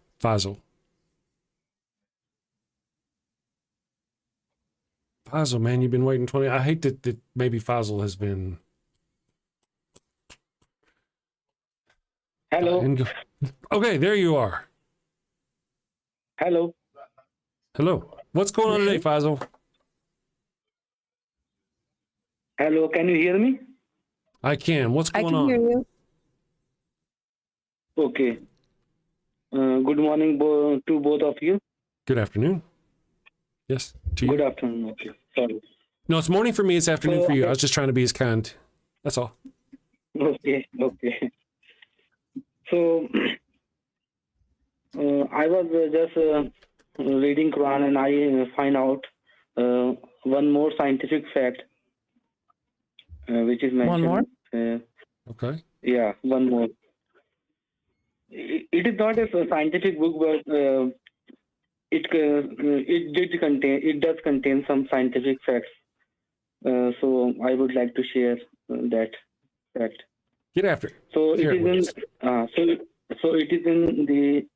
man, you've been waiting 20. I hate that maybe Faisal has been. Hello. Okay, there you are. Hello. Hello. What's going on today, Faisal? Hello, can you hear me? I can. What's going on? hear you. Okay. Good morning to both of you. Good afternoon. Yes, to you. Good afternoon. Okay. Sorry. No, it's morning for me. It's afternoon for you. I was just trying to be as kind. That's all. Okay. Okay. So, I was just reading Quran and I find out one more scientific fact, which is mentioned. One more? Okay. Yeah, one more. It is not a scientific book, but it does contain some scientific facts. So I would like to share that fact. Get after it. So it is in so it is in the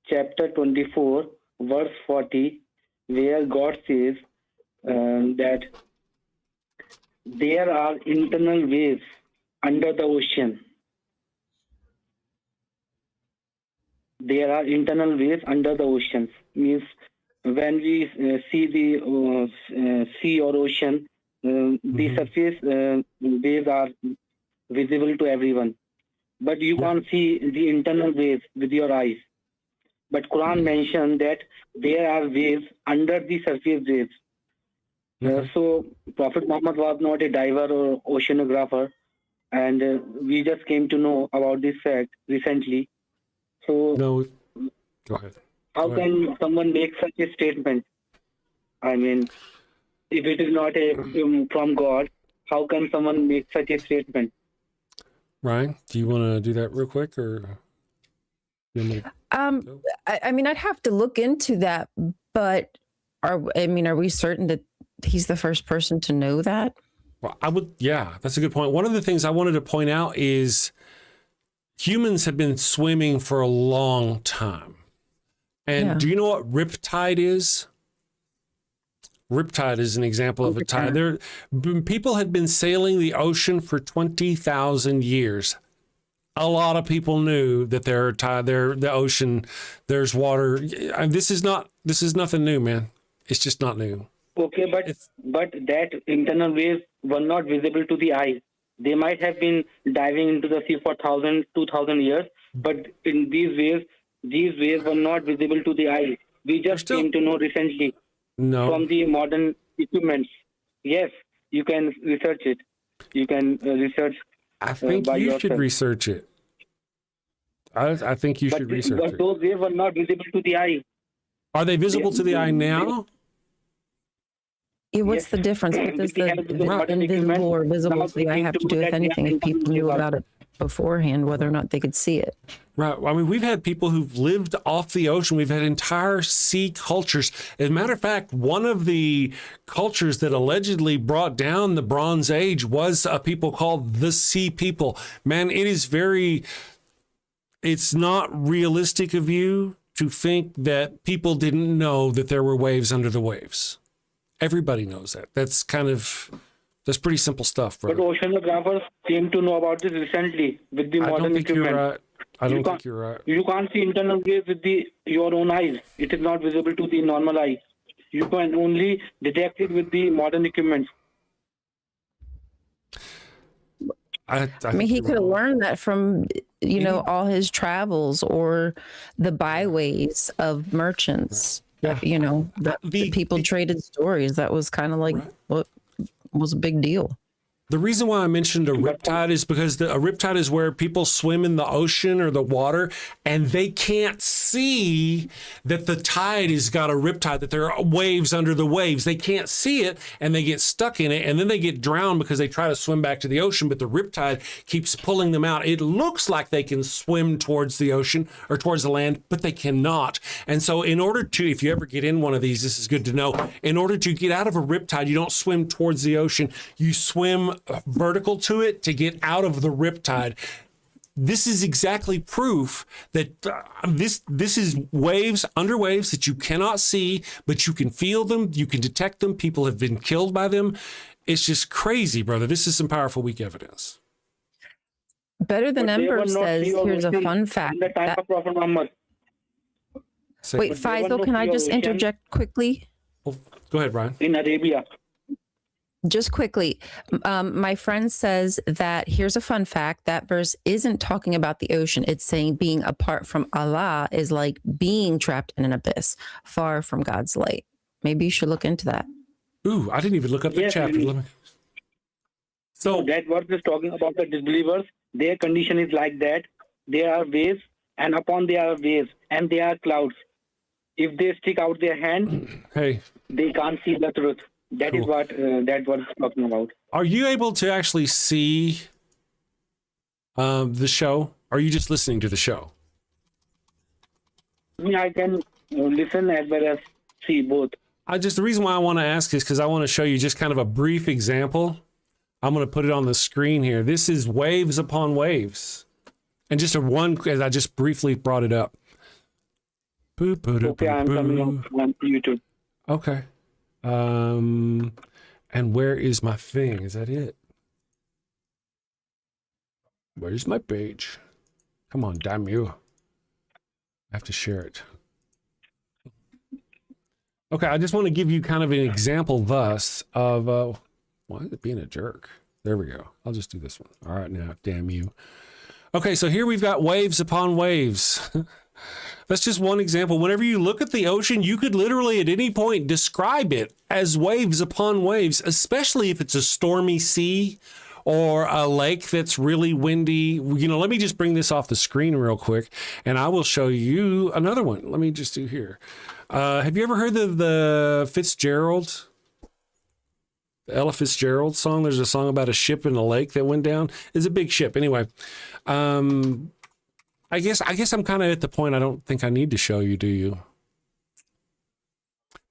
chapter 24, verse 40, where God says that there are internal waves under the ocean. There are internal waves under the oceans. Means when we see the sea or ocean, the surface waves are visible to everyone, but you can't see the internal waves with your eyes. But Quran mentioned that there are waves under the surface waves. So Prophet Muhammad was not a diver or oceanographer, and we just came to know about this fact recently. So no, go ahead. How can someone make such a statement? I mean, if it is not from God, how can someone make such a statement? Ryan, do you want to do that real quick, or? I mean, I'd have to look into that, but are we certain that he's the first person to know that? Well, yeah, that's a good point. One of the things I wanted to point out is humans have been swimming for a long time. And do you know what riptide is? Riptide is an example of a tide. People had been sailing the ocean for 20,000 years. A lot of people knew that the ocean, there's water. This is nothing new, man. It's just not new. Okay, but that internal waves were not visible to the eye. They might have been diving into the sea for 1,000, 2,000 years, but in these waves were not visible to the eye. We just came to know recently from the modern equipments. Yes, you can research it. You can research. I think you should research it. I think you should research it. But those waves were not visible to the eye. Are they visible to the eye now? Yeah, what's the difference? What does the invisible or visible to the eye have to do with anything if people knew about it beforehand, whether or not they could see it? Right. I mean, we've had people who've lived off the ocean. We've had entire sea cultures. As a matter of fact, one of the cultures that allegedly brought down the Bronze Age was a people called the Sea People. Man, it's not realistic of you to think that people didn't know that there were waves under the waves. Everybody knows that. That's pretty simple stuff, bro. But oceanographers came to know about this recently with the modern equipment. I don't think you're right. You can't see internal waves with your own eyes. It is not visible to the normal eye. You can only detect it with the modern equipment. I mean, he could have learned that from, all his travels or the byways of merchants. Yeah. The people traded stories. That was kind of like what was a big deal. The reason why I mentioned a riptide is because a riptide is where people swim in the ocean or the water and they can't see that the tide has got a riptide, that there are waves under the waves. They can't see it and they get stuck in it and then they get drowned because they try to swim back to the ocean, but the riptide keeps pulling them out. It looks like they can swim towards the ocean or towards the land, but they cannot. And so in order to, if you ever get in one of these, this is good to know, in order to get out of a riptide, you don't swim towards the ocean, you swim vertical to it to get out of the riptide. This is exactly proof that this is waves under waves that you cannot see, but you can feel them, you can detect them. People have been killed by them. It's just crazy, brother. This is some powerful weak evidence. Better Than Ember says, here's a fun fact. In the time of Prophet Muhammad. Wait, Faisal, can I just interject quickly? Oh, go ahead, Brian. In Arabia. Just quickly, my friend says that here's a fun fact. That verse isn't talking about the ocean. It's saying being apart from Allah is like being trapped in an abyss, far from God's light. Maybe you should look into that. Ooh, I didn't even look up the chapter. So that verse is talking about the disbelievers. Their condition is like that. There are waves, and upon there are waves, and there are clouds. If they stick out their hand, they can't see the truth. That is what that verse is talking about. Are you able to actually see the show? Or are you just listening to the show? I can listen as well as see both. The reason why I want to ask is because I want to show you just kind of a brief example. I'm going to put it on the screen here. This is waves upon waves. And just as I just briefly brought it up. Okay, I'm coming on YouTube. Okay. And where is my thing? Is that it? Where's my page? Come on, damn you. I have to share it. Okay, I just want to give you kind of an example thus of why is it being a jerk? There we go. I'll just do this one. All right, now, damn you. Okay, so here we've got waves upon waves. That's just one example. Whenever you look at the ocean, you could literally at any point describe it as waves upon waves, especially if it's a stormy sea or a lake that's really windy. You know, let me just bring this off the screen real quick, and I will show you another one. Let me just do here. Have you ever heard of the Fitzgerald? The Ella Fitzgerald song? There's a song about a ship in a lake that went down. It's a big ship. Anyway, I guess I'm kind of at the point I don't think I need to show you, do you?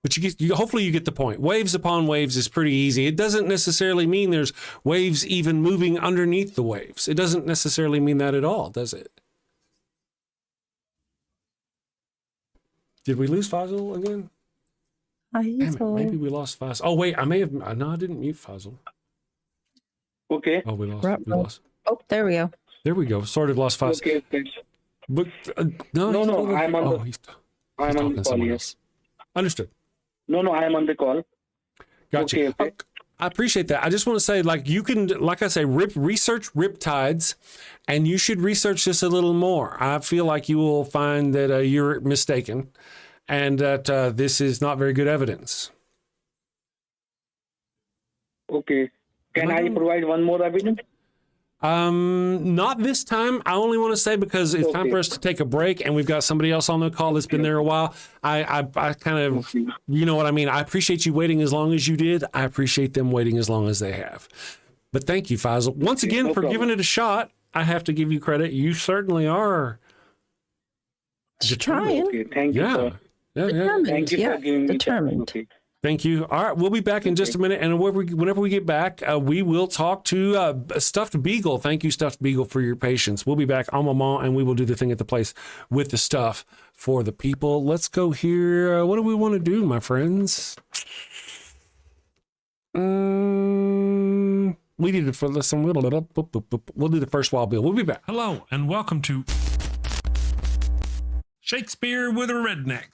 But hopefully you get the point. Waves upon waves is pretty easy. It doesn't necessarily mean there's waves even moving underneath the waves. It doesn't necessarily mean that at all, does it? Did we lose Faisal again? Maybe we lost Faisal. Oh, wait, I didn't mute Faisal. Okay. Oh, we lost. Oh, there we go. There we go. Sort of lost Faisal. Okay, thanks. But No, I'm on the call, yes. Understood. No, I am on the call. Gotcha. Okay. I appreciate that. I just want to say, you can, like I say, research riptides, and you should research this a little more. I feel like you will find that you're mistaken, and that this is not very good evidence. Okay. Can I provide one more evidence? Not this time. I only want to say because it's time for us to take a break, and we've got somebody else on the call that's been there a while. I kind of, you know what I mean? I appreciate you waiting as long as you did. I appreciate them waiting as long as they have. But thank you, Faisal. Once again, for giving it a shot. I have to give you credit. You certainly are. Trying. Okay, thank you, sir. Determined. Thank you for giving me determined. Okay. Thank you. All right, we'll be back in just a minute, and whenever we get back, we will talk to Stuffed Beagle. Thank you, Stuffed Beagle, for your patience. We'll be back en moment, and we will do the thing at the place with the stuff for the people. Let's go here. What do we want to do, my friends? We need to for listen. We'll do the first wild bill. We'll be back. Hello, and welcome to Shakespeare with a Redneck.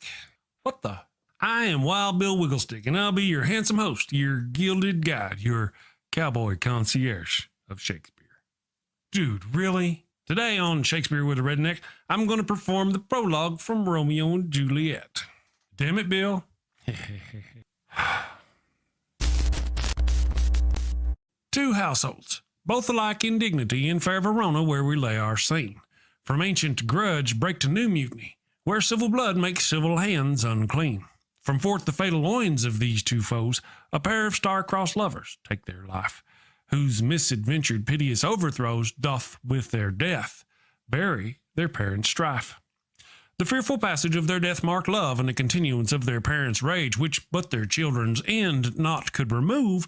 What the? I am Wild Bill Wigglestick, and I'll be your handsome host, your gilded guide, your cowboy concierge of Shakespeare. Dude, really? Today on Shakespeare with a Redneck, I'm going to perform the prologue from Romeo and Juliet. Damn it, Bill. Two households, both alike in dignity in fair Verona, where we lay our scene. From ancient grudge break to new mutiny, where civil blood makes civil hands unclean. From forth the fatal loins of these two foes, a pair of star-crossed lovers take their life, whose misadventured piteous overthrows doth with their death bury their parents' strife. The fearful passage of their death-marked love and the continuance of their parents' rage, which but their children's end not could remove,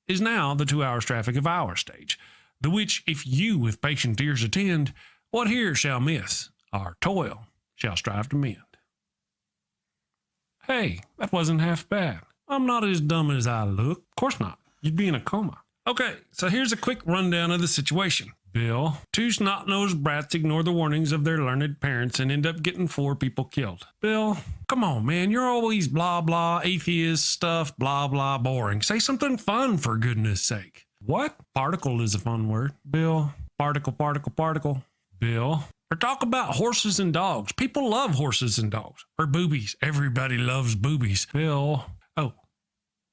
is now the 2 hours traffic of our stage, the which if you with patient ears attend, what here shall miss, our toil shall strive to mend. Hey, that wasn't half bad. I'm not as dumb as I look. Of course not. You'd be in a coma. Okay, so here's a quick rundown of the situation. Bill, two snot-nosed brats ignore the warnings of their learned parents and end up getting 4 people killed. Bill, come on, man. You're always blah, blah, atheist stuff, blah, blah, boring. Say something fun, for goodness sake. What? Particle is a fun word. Bill, particle. Bill, or talk about horses and dogs. People love horses and dogs. Or boobies. Everybody loves boobies. Bill, oh,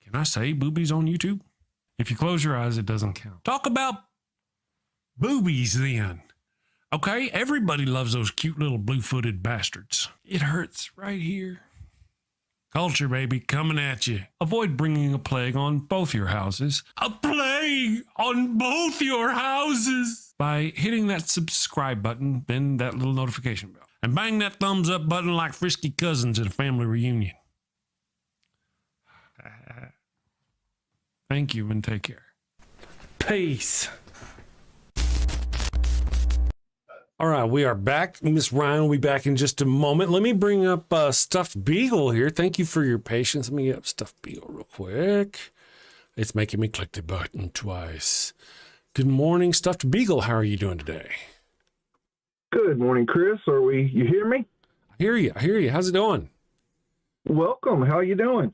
can I say boobies on YouTube? If you close your eyes, it doesn't count. Talk about boobies then. Okay, everybody loves those cute little blue-footed bastards. It hurts right here. Culture, baby, coming at you. Avoid bringing a plague on both your houses. A plague on both your houses! By hitting that subscribe button, then that little notification bell. And bang that thumbs up button like frisky cousins at a family reunion. Thank you and take care. Peace. All right, we are back. Miss Ryan will be back in just a moment. Let me bring up Stuffed Beagle here. Thank you for your patience. Let me get up Stuffed Beagle real quick. It's making me click the button twice. Good morning, Stuffed Beagle. How are you doing today? Good morning, Chris. You hear me? I hear you. How's it going? Welcome. How are you doing?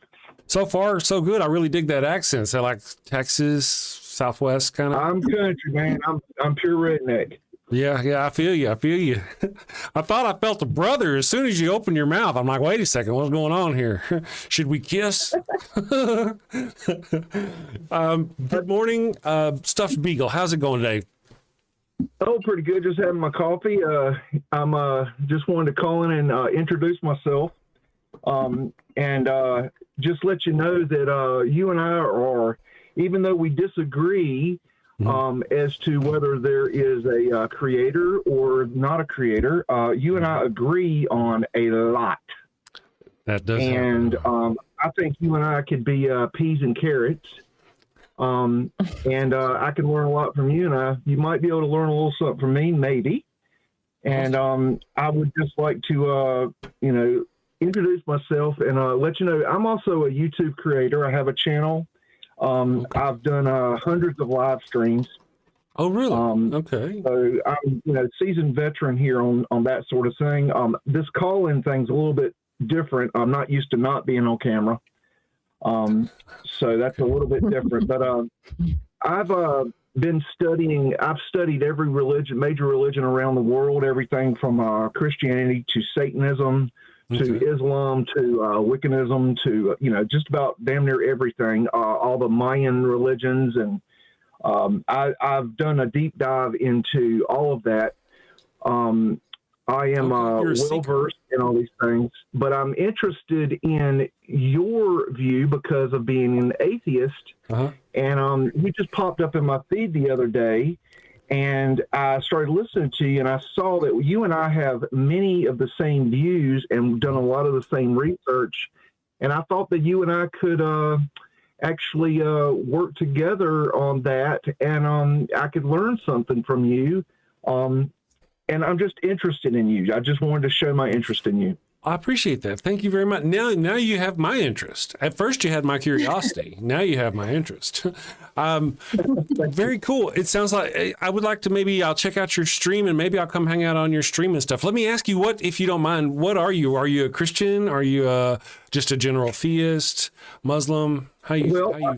So far, so good. I really dig that accent. So like Texas, Southwest kind of? I'm country, man. I'm pure redneck. Yeah, I feel you. I thought I felt a brother as soon as you opened your mouth. I'm like, wait a second, what's going on here? Should we kiss? Good morning, Stuffed Beagle. How's it going today? Oh, pretty good. Just having my coffee. I'm just wanted to call in and introduce myself, and just let you know that you and I are, even though we disagree as to whether there is a creator or not a creator, you and I agree on a lot. That does. And I think you and I could be peas and carrots. And I can learn a lot from you, and you might be able to learn a little something from me, maybe. And I would just like to, introduce myself and let you know I'm also a YouTube creator. I have a channel. I've done hundreds of live streams. Oh, really? Okay. So I'm, seasoned veteran here on that sort of thing. This call-in thing's a little bit different. I'm not used to not being on camera. So that's a little bit different. But I've been studying. I've studied every religion, major religion around the world. Everything from Christianity to Satanism. To Islam, to Wiccanism, to just about damn near everything, all the Mayan religions, and I've done a deep dive into all of that. I am well versed in all these things, but I'm interested in your view because of being an atheist. And you just popped up in my feed the other day. And I started listening to you, and I saw that you and I have many of the same views and done a lot of the same research. And I thought that you and I could actually work together on that, and I could learn something from you. And I'm just interested in you. I just wanted to show my interest in you. I appreciate that. Thank you very much. Now you have my interest. At first you had my curiosity. Now you have my interest. Very cool. It sounds like I would like to I'll check out your stream and maybe I'll come hang out on your stream and stuff. Let me ask you if you don't mind, what are you? Are you a Christian? Are you just a general theist, Muslim? I am,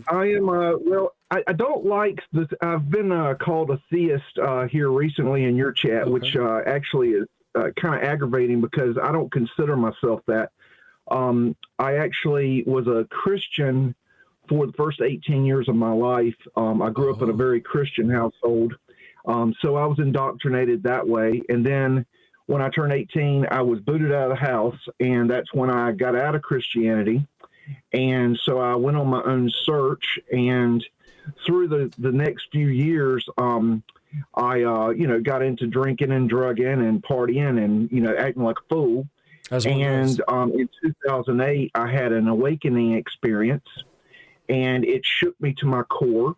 I don't like this. I've been called a theist here recently in your chat, which actually is kind of aggravating because I don't consider myself that. I actually was a Christian for the first 18 years of my life. I grew up in a very Christian household. So I was indoctrinated that way. And then when I turned 18, I was booted out of the house, and that's when I got out of Christianity. And so I went on my own search, and through the next few years, I got into drinking and drugging and partying and, acting like a fool. In 2008, I had an awakening experience, and it shook me to my core.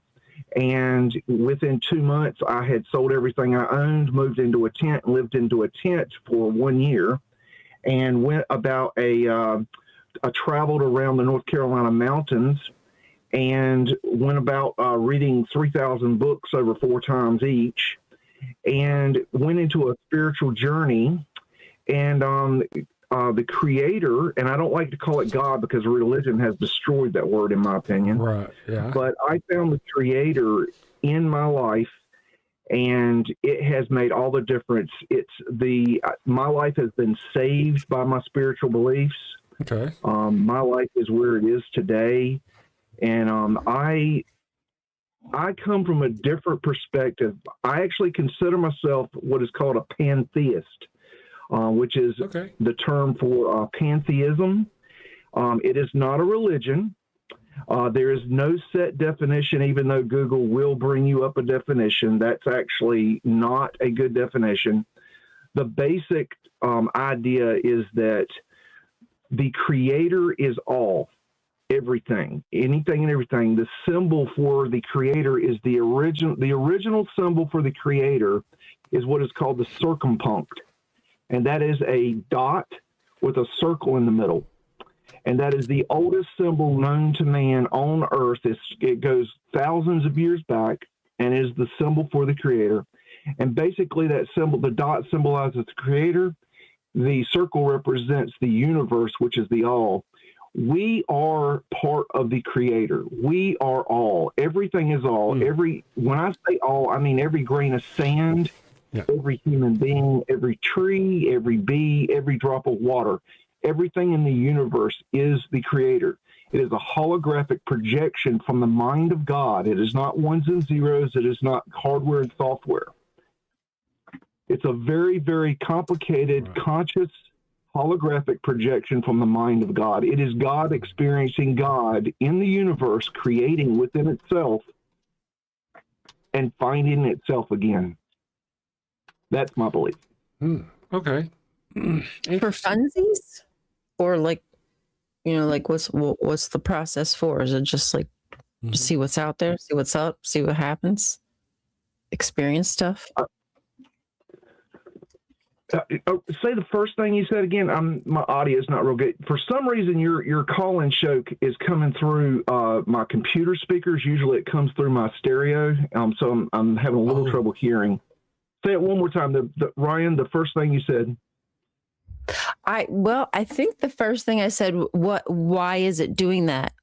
And within 2 months, I had sold everything I owned, moved into a tent, lived into a tent for 1 year, and went about I traveled around the North Carolina mountains and went about reading 3,000 books over 4 times each. and went into a spiritual journey. And the Creator, and I don't like to call it God because religion has destroyed that word, in my opinion. Right. Yeah. But I found the Creator in my life, and it has made all the difference. My life has been saved by my spiritual beliefs. Okay. My life is where it is today, and I come from a different perspective. I actually consider myself what is called a pantheist, which is the term for pantheism. It is not a religion. There is no set definition, even though Google will bring you up a definition. That's actually not a good definition. The basic idea is that the Creator is all, everything, anything and everything. The symbol for the Creator is the original symbol for the Creator is what is called the circumpunct. And that is a dot with a circle in the middle. And that is the oldest symbol known to man on earth. It goes thousands of years back and is the symbol for the Creator. And basically that symbol, the dot symbolizes the Creator. The circle represents the universe, which is the all. We are part of the Creator. We are all. Everything is all. When I say all, I mean every grain of sand, every human being, every tree, every bee, every drop of water. Everything in the universe is the Creator. It is a holographic projection from the mind of God. It is not ones and zeros. It is not hardware and software. It's a very, very complicated, conscious, holographic projection from the mind of God. It is God experiencing God in the universe, creating within itself and finding itself again. That's my belief. Okay. For funsies? Or like, like what's the process for? Is it just like see what's out there, see what's up, see what happens, experience stuff? Say the first thing you said again. My audio is not real good. For some reason, your call-in show is coming through my computer speakers. Usually, it comes through my stereo. So I'm having a little trouble hearing. Say it one more time. Ryan, the first thing you said. I think the first thing I said, why is it doing that?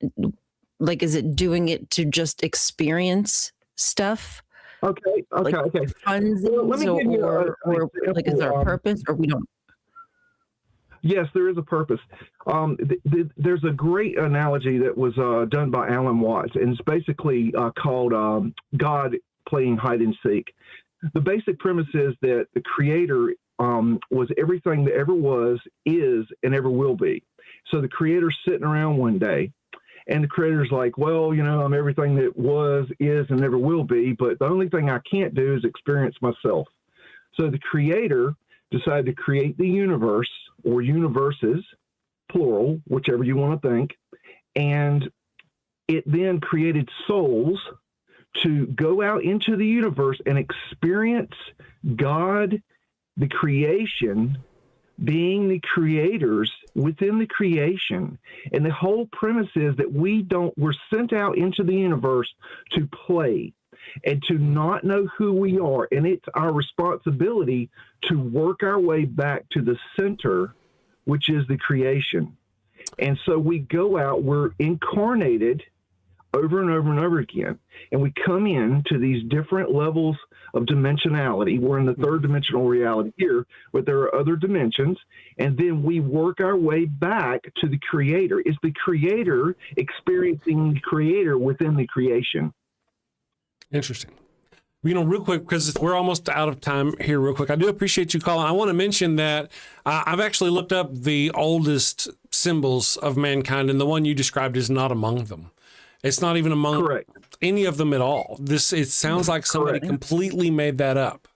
Like, is it doing it to just experience stuff? Okay. Funsies, well, let me give you or like, is there a purpose, or we don't? Yes, there is a purpose. There's a great analogy that was done by Alan Watts, and it's basically called God playing hide and seek. The basic premise is that the Creator was everything that ever was, is, and ever will be. So the Creator's sitting around one day, and the Creator's like, well, I'm everything that was, is, and never will be, but the only thing I can't do is experience myself. So the Creator decided to create the universe, or universes, plural, whichever you want to think, and it then created souls to go out into the universe and experience God, the creation, being the creators within the creation. And the whole premise is that we're sent out into the universe to play and to not know who we are. And it's our responsibility to work our way back to the center, which is the creation. And so we go out, we're incarnated over and over and over again. And we come in to these different levels of dimensionality. We're in the third dimensional reality here, but there are other dimensions. And then we work our way back to the Creator. It's the Creator experiencing the Creator within the creation. Interesting. Real quick, because we're almost out of time here real quick. I do appreciate you calling. I want to mention that I've actually looked up the oldest symbols of mankind, and the one you described is not among them. It's not even among any of them at all. It sounds like somebody completely made that up.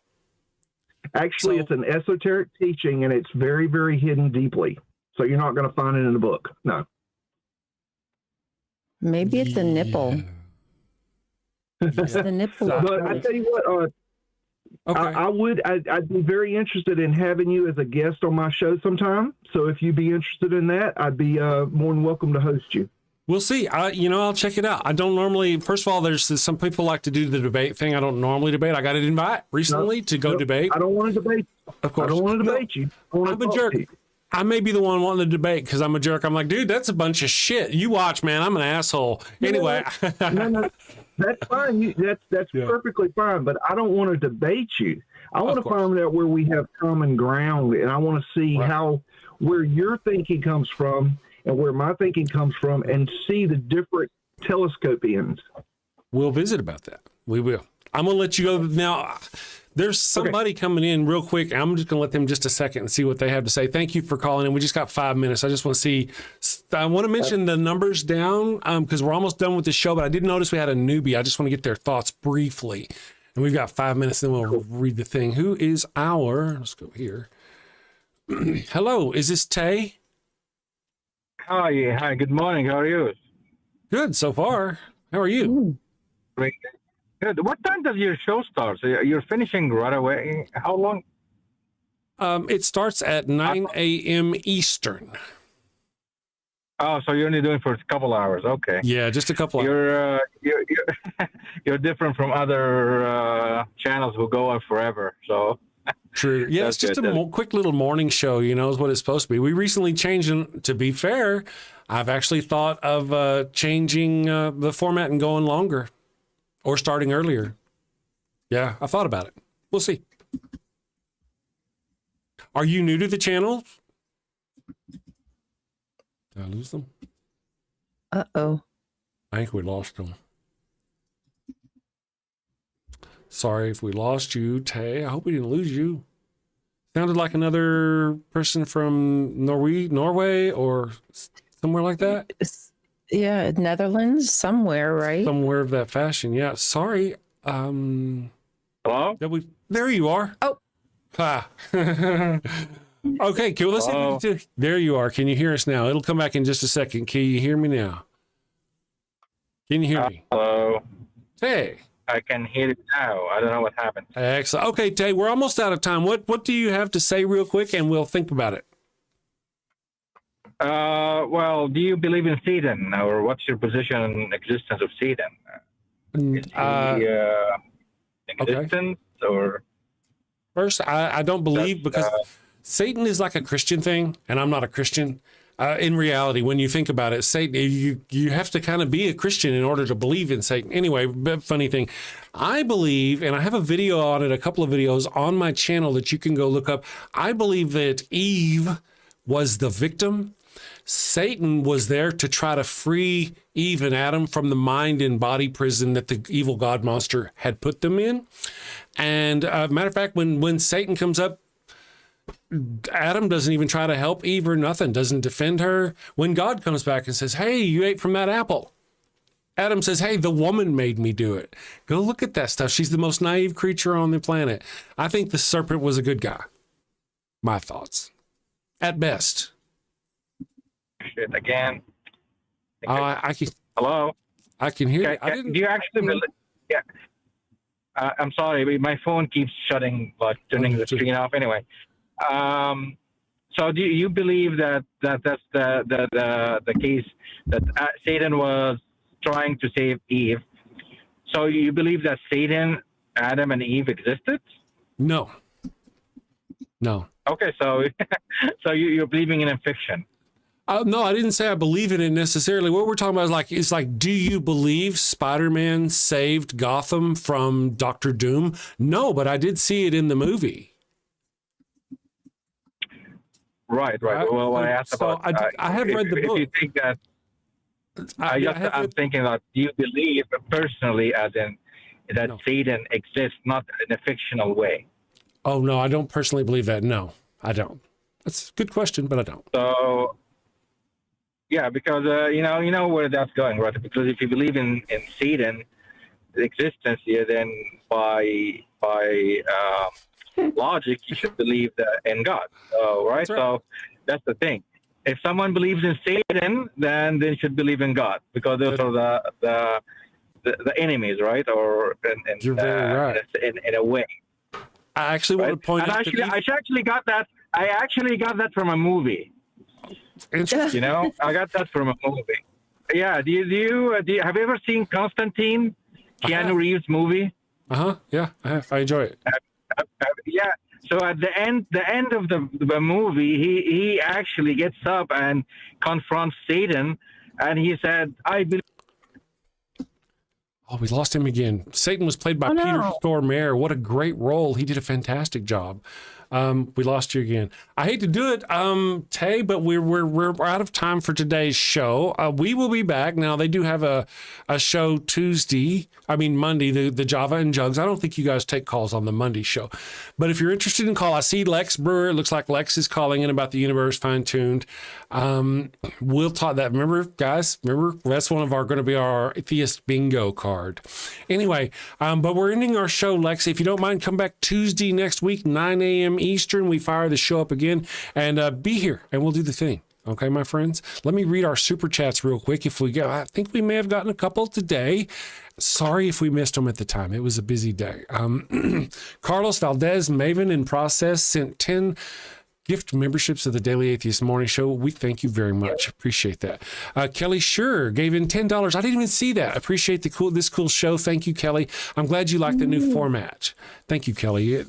Actually, it's an esoteric teaching, and it's very, very hidden deeply. So you're not going to find it in a book. No. Maybe it's a nipple. It's the nipple. But I tell you what, I'd be very interested in having you as a guest on my show sometime. So if you'd be interested in that, I'd be more than welcome to host you. We'll see. I'll check it out. I don't normally. First of all, there's some people like to do the debate thing. I don't normally debate. I got an invite recently to go debate. I don't want to debate. Of course, I don't want to debate you. I'm a jerk. I may be the one wanting to debate because I'm a jerk. I'm like, dude, that's a bunch of shit. You watch, man. I'm an asshole. Anyway, no, that's fine. That's perfectly fine. But I don't want to debate you. I want to find out where we have common ground, and I want to see where your thinking comes from and where my thinking comes from, and see the different telescope ends. We'll visit about that. We will. I'm going to let you go now. There's somebody coming in real quick. I'm just going to let them just a second and see what they have to say. Thank you for calling in. We just got 5 minutes. I just want to see. I want to mention the numbers down because we're almost done with the show, but I did notice we had a newbie. I just want to get their thoughts briefly. And we've got 5 minutes, then we'll read the thing. Who is let's go here. Hello, is this Tay? Hi, good morning. How are you? Good so far. How are you? Great. Good. What time does your show start? So you're finishing right away. How long? It starts at 9 a.m. Eastern. Oh, so you're only doing it for a couple hours. Okay. Yeah, just a couple hours. You're different from other channels who go on forever. So. True. Yeah, it's just a quick little morning show, is what it's supposed to be. We recently changed it. To be fair, I've actually thought of changing the format and going longer or starting earlier. Yeah, I thought about it. We'll see. Are you new to the channel? Did I lose them? Uh-oh. I think we lost them. Sorry if we lost you, Tay. I hope we didn't lose you. Sounded like another person from Norway or somewhere like that. Yeah, Netherlands, somewhere, right? Somewhere of that fashion. Yeah. Sorry. Hello? There you are. Oh. Ah. Okay, cool. Listen. There you are. Can you hear us now? It'll come back in just a second. Can you hear me now? Can you hear me? Hello. Hey. I can hear it now. I don't know what happened. Excellent. Okay, Tay, we're almost out of time. What do you have to say real quick, and we'll think about it? Well, do you believe in Satan, or what's your position on the existence of Satan? Is he existence, or? First, I don't believe because Satan is like a Christian thing, and I'm not a Christian. In reality, when you think about it, Satan, you have to kind of be a Christian in order to believe in Satan. Anyway, funny thing, I believe, and I have a video on it, a couple of videos on my channel that you can go look up. I believe that Eve was the victim. Satan was there to try to free Eve and Adam from the mind and body prison that the evil God monster had put them in. And matter of fact, when Satan comes up, Adam doesn't even try to help Eve or nothing, doesn't defend her. When God comes back and says, hey, you ate from that apple, Adam says, hey, the woman made me do it. Go look at that stuff. She's the most naive creature on the planet. I think the serpent was a good guy. My thoughts. At best. Shit, again. I can. Hello? I can hear you. Do you actually believe? Yeah. I'm sorry, but my phone keeps turning the screen off. Anyway. So do you believe that that's the case that Satan was trying to save Eve? So you believe that Satan, Adam, and Eve existed? No. Okay, so you're believing in a fiction. No, I didn't say I believe in it necessarily. What we're talking about is like, do you believe Spider-Man saved Gotham from Dr. Doom? No, but I did see it in the movie. Right. Well, I asked about. I have read the book. If you think that, I'm thinking that you believe personally, as in that Satan exists, not in a fictional way. Oh no, I don't personally believe that. No, I don't. That's a good question, but I don't. So, yeah, because you know where that's going, right? Because if you believe in Satan existence, then by logic, you should believe in God. So, right? So that's the thing. If someone believes in Satan, then they should believe in God, because those are the enemies, right? Or you're very right. In a way. I actually want to point out. I actually got that. I actually got that from a movie. Interesting. I got that from a movie. Yeah. Do you have you ever seen Constantine? Keanu Reeves movie? Yeah, I have. I enjoy it. Yeah. So at the end of the movie, he actually gets up and confronts Satan, and he said, "I believe." Oh, we lost him again. Satan was played by Peter Stormare. What a great role. He did a fantastic job. We lost you again. I hate to do it, Tay, but we're out of time for today's show. We will be back. Now, they do have a show Monday, the Java and Jugs. I don't think you guys take calls on the Monday show. But if you're interested in call, I see Lex Brewer. It looks like Lex is calling in about the universe fine-tuned. We'll talk that. Remember, guys, that's going to be our atheist bingo card. Anyway, but we're ending our show, Lex. If you don't mind, come back Tuesday next week, 9 a.m. Eastern. We fire the show up again, and be here, and we'll do the thing. Okay, my friends? Let me read our super chats real quick. I think we may have gotten a couple today. Sorry if we missed them at the time. It was a busy day. Carlos Valdez, Maven in process, sent 10 gift memberships of the Daily Atheist Morning Show. We thank you very much. Appreciate that. Kelly Schur gave in $10. I didn't even see that. Appreciate this cool show. Thank you, Kelly. I'm glad you like the new format. Thank you, Kelly.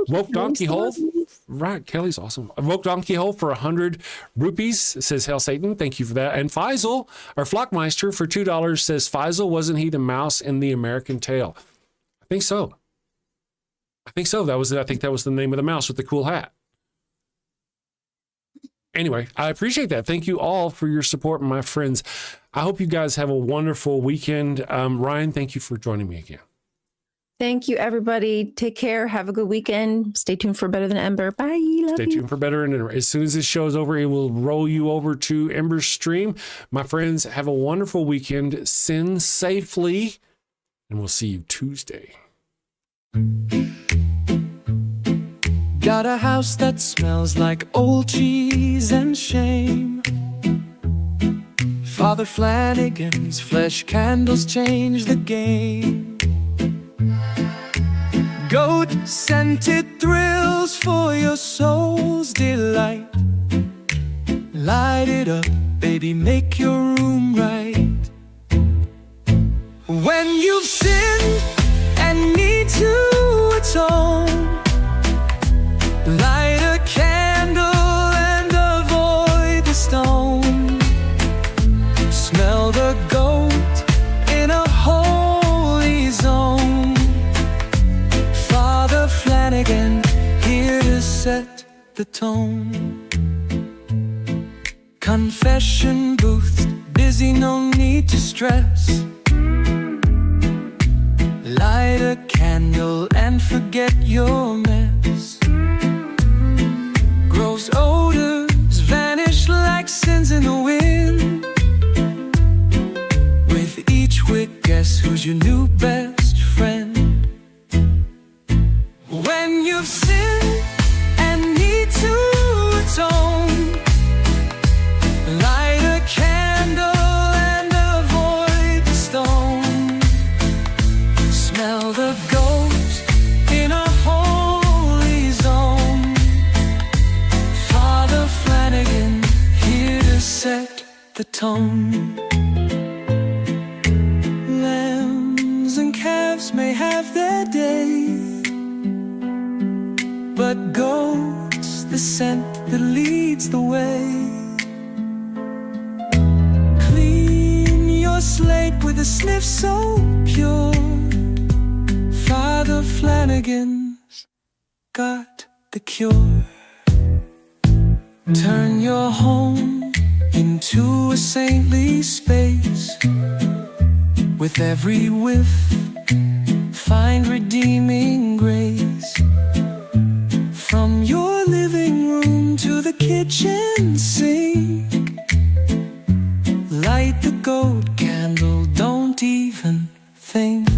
Woke Donkey Hole. Right, Kelly's awesome. Woke Donkey Hole for 100 rupees, says Hail Satan. Thank you for that. And Faisal, or Flockmeister, for $2 says, Faisal, wasn't he the mouse in the American Tail? I think so. I think that was the name of the mouse with the cool hat. Anyway, I appreciate that. Thank you all for your support, my friends. I hope you guys have a wonderful weekend. Ryan, thank you for joining me again. Thank you, everybody. Take care. Have a good weekend. Stay tuned for Better Than Ember. Bye. Love you. Stay tuned for Better Than Ember. As soon as this show is over, it will roll you over to Ember's stream. My friends, have a wonderful weekend. Sin safely, and we'll see you Tuesday. Got a house that smells like old cheese and shame. Father Flanagan's flesh candles change the game. Goat-scented thrills for your soul's delight. Light it up, baby, make your room right. When you've sinned and need to atone, light a candle and avoid the stone. Smell the goat in a holy zone. Father Flanagan, here to set the tone. Confession booths, busy, no need to stress. Light a candle and forget your mess. Gross odors vanish like sins in the wind. With each wick, guess who's your new best friend? When you've sinned and need to atone, light a candle and avoid the stone. Smell the ghost in a holy zone. Father Flanagan, here to set the tone. Lambs and calves may have their day, but goat's the scent that leads the way. Clean your slate with a sniff so pure. Father Flanagan's got the cure. Turn your home into a saintly space. With every whiff, find redeeming grace. From your living room to the kitchen sink, light the gold candle, don't even think.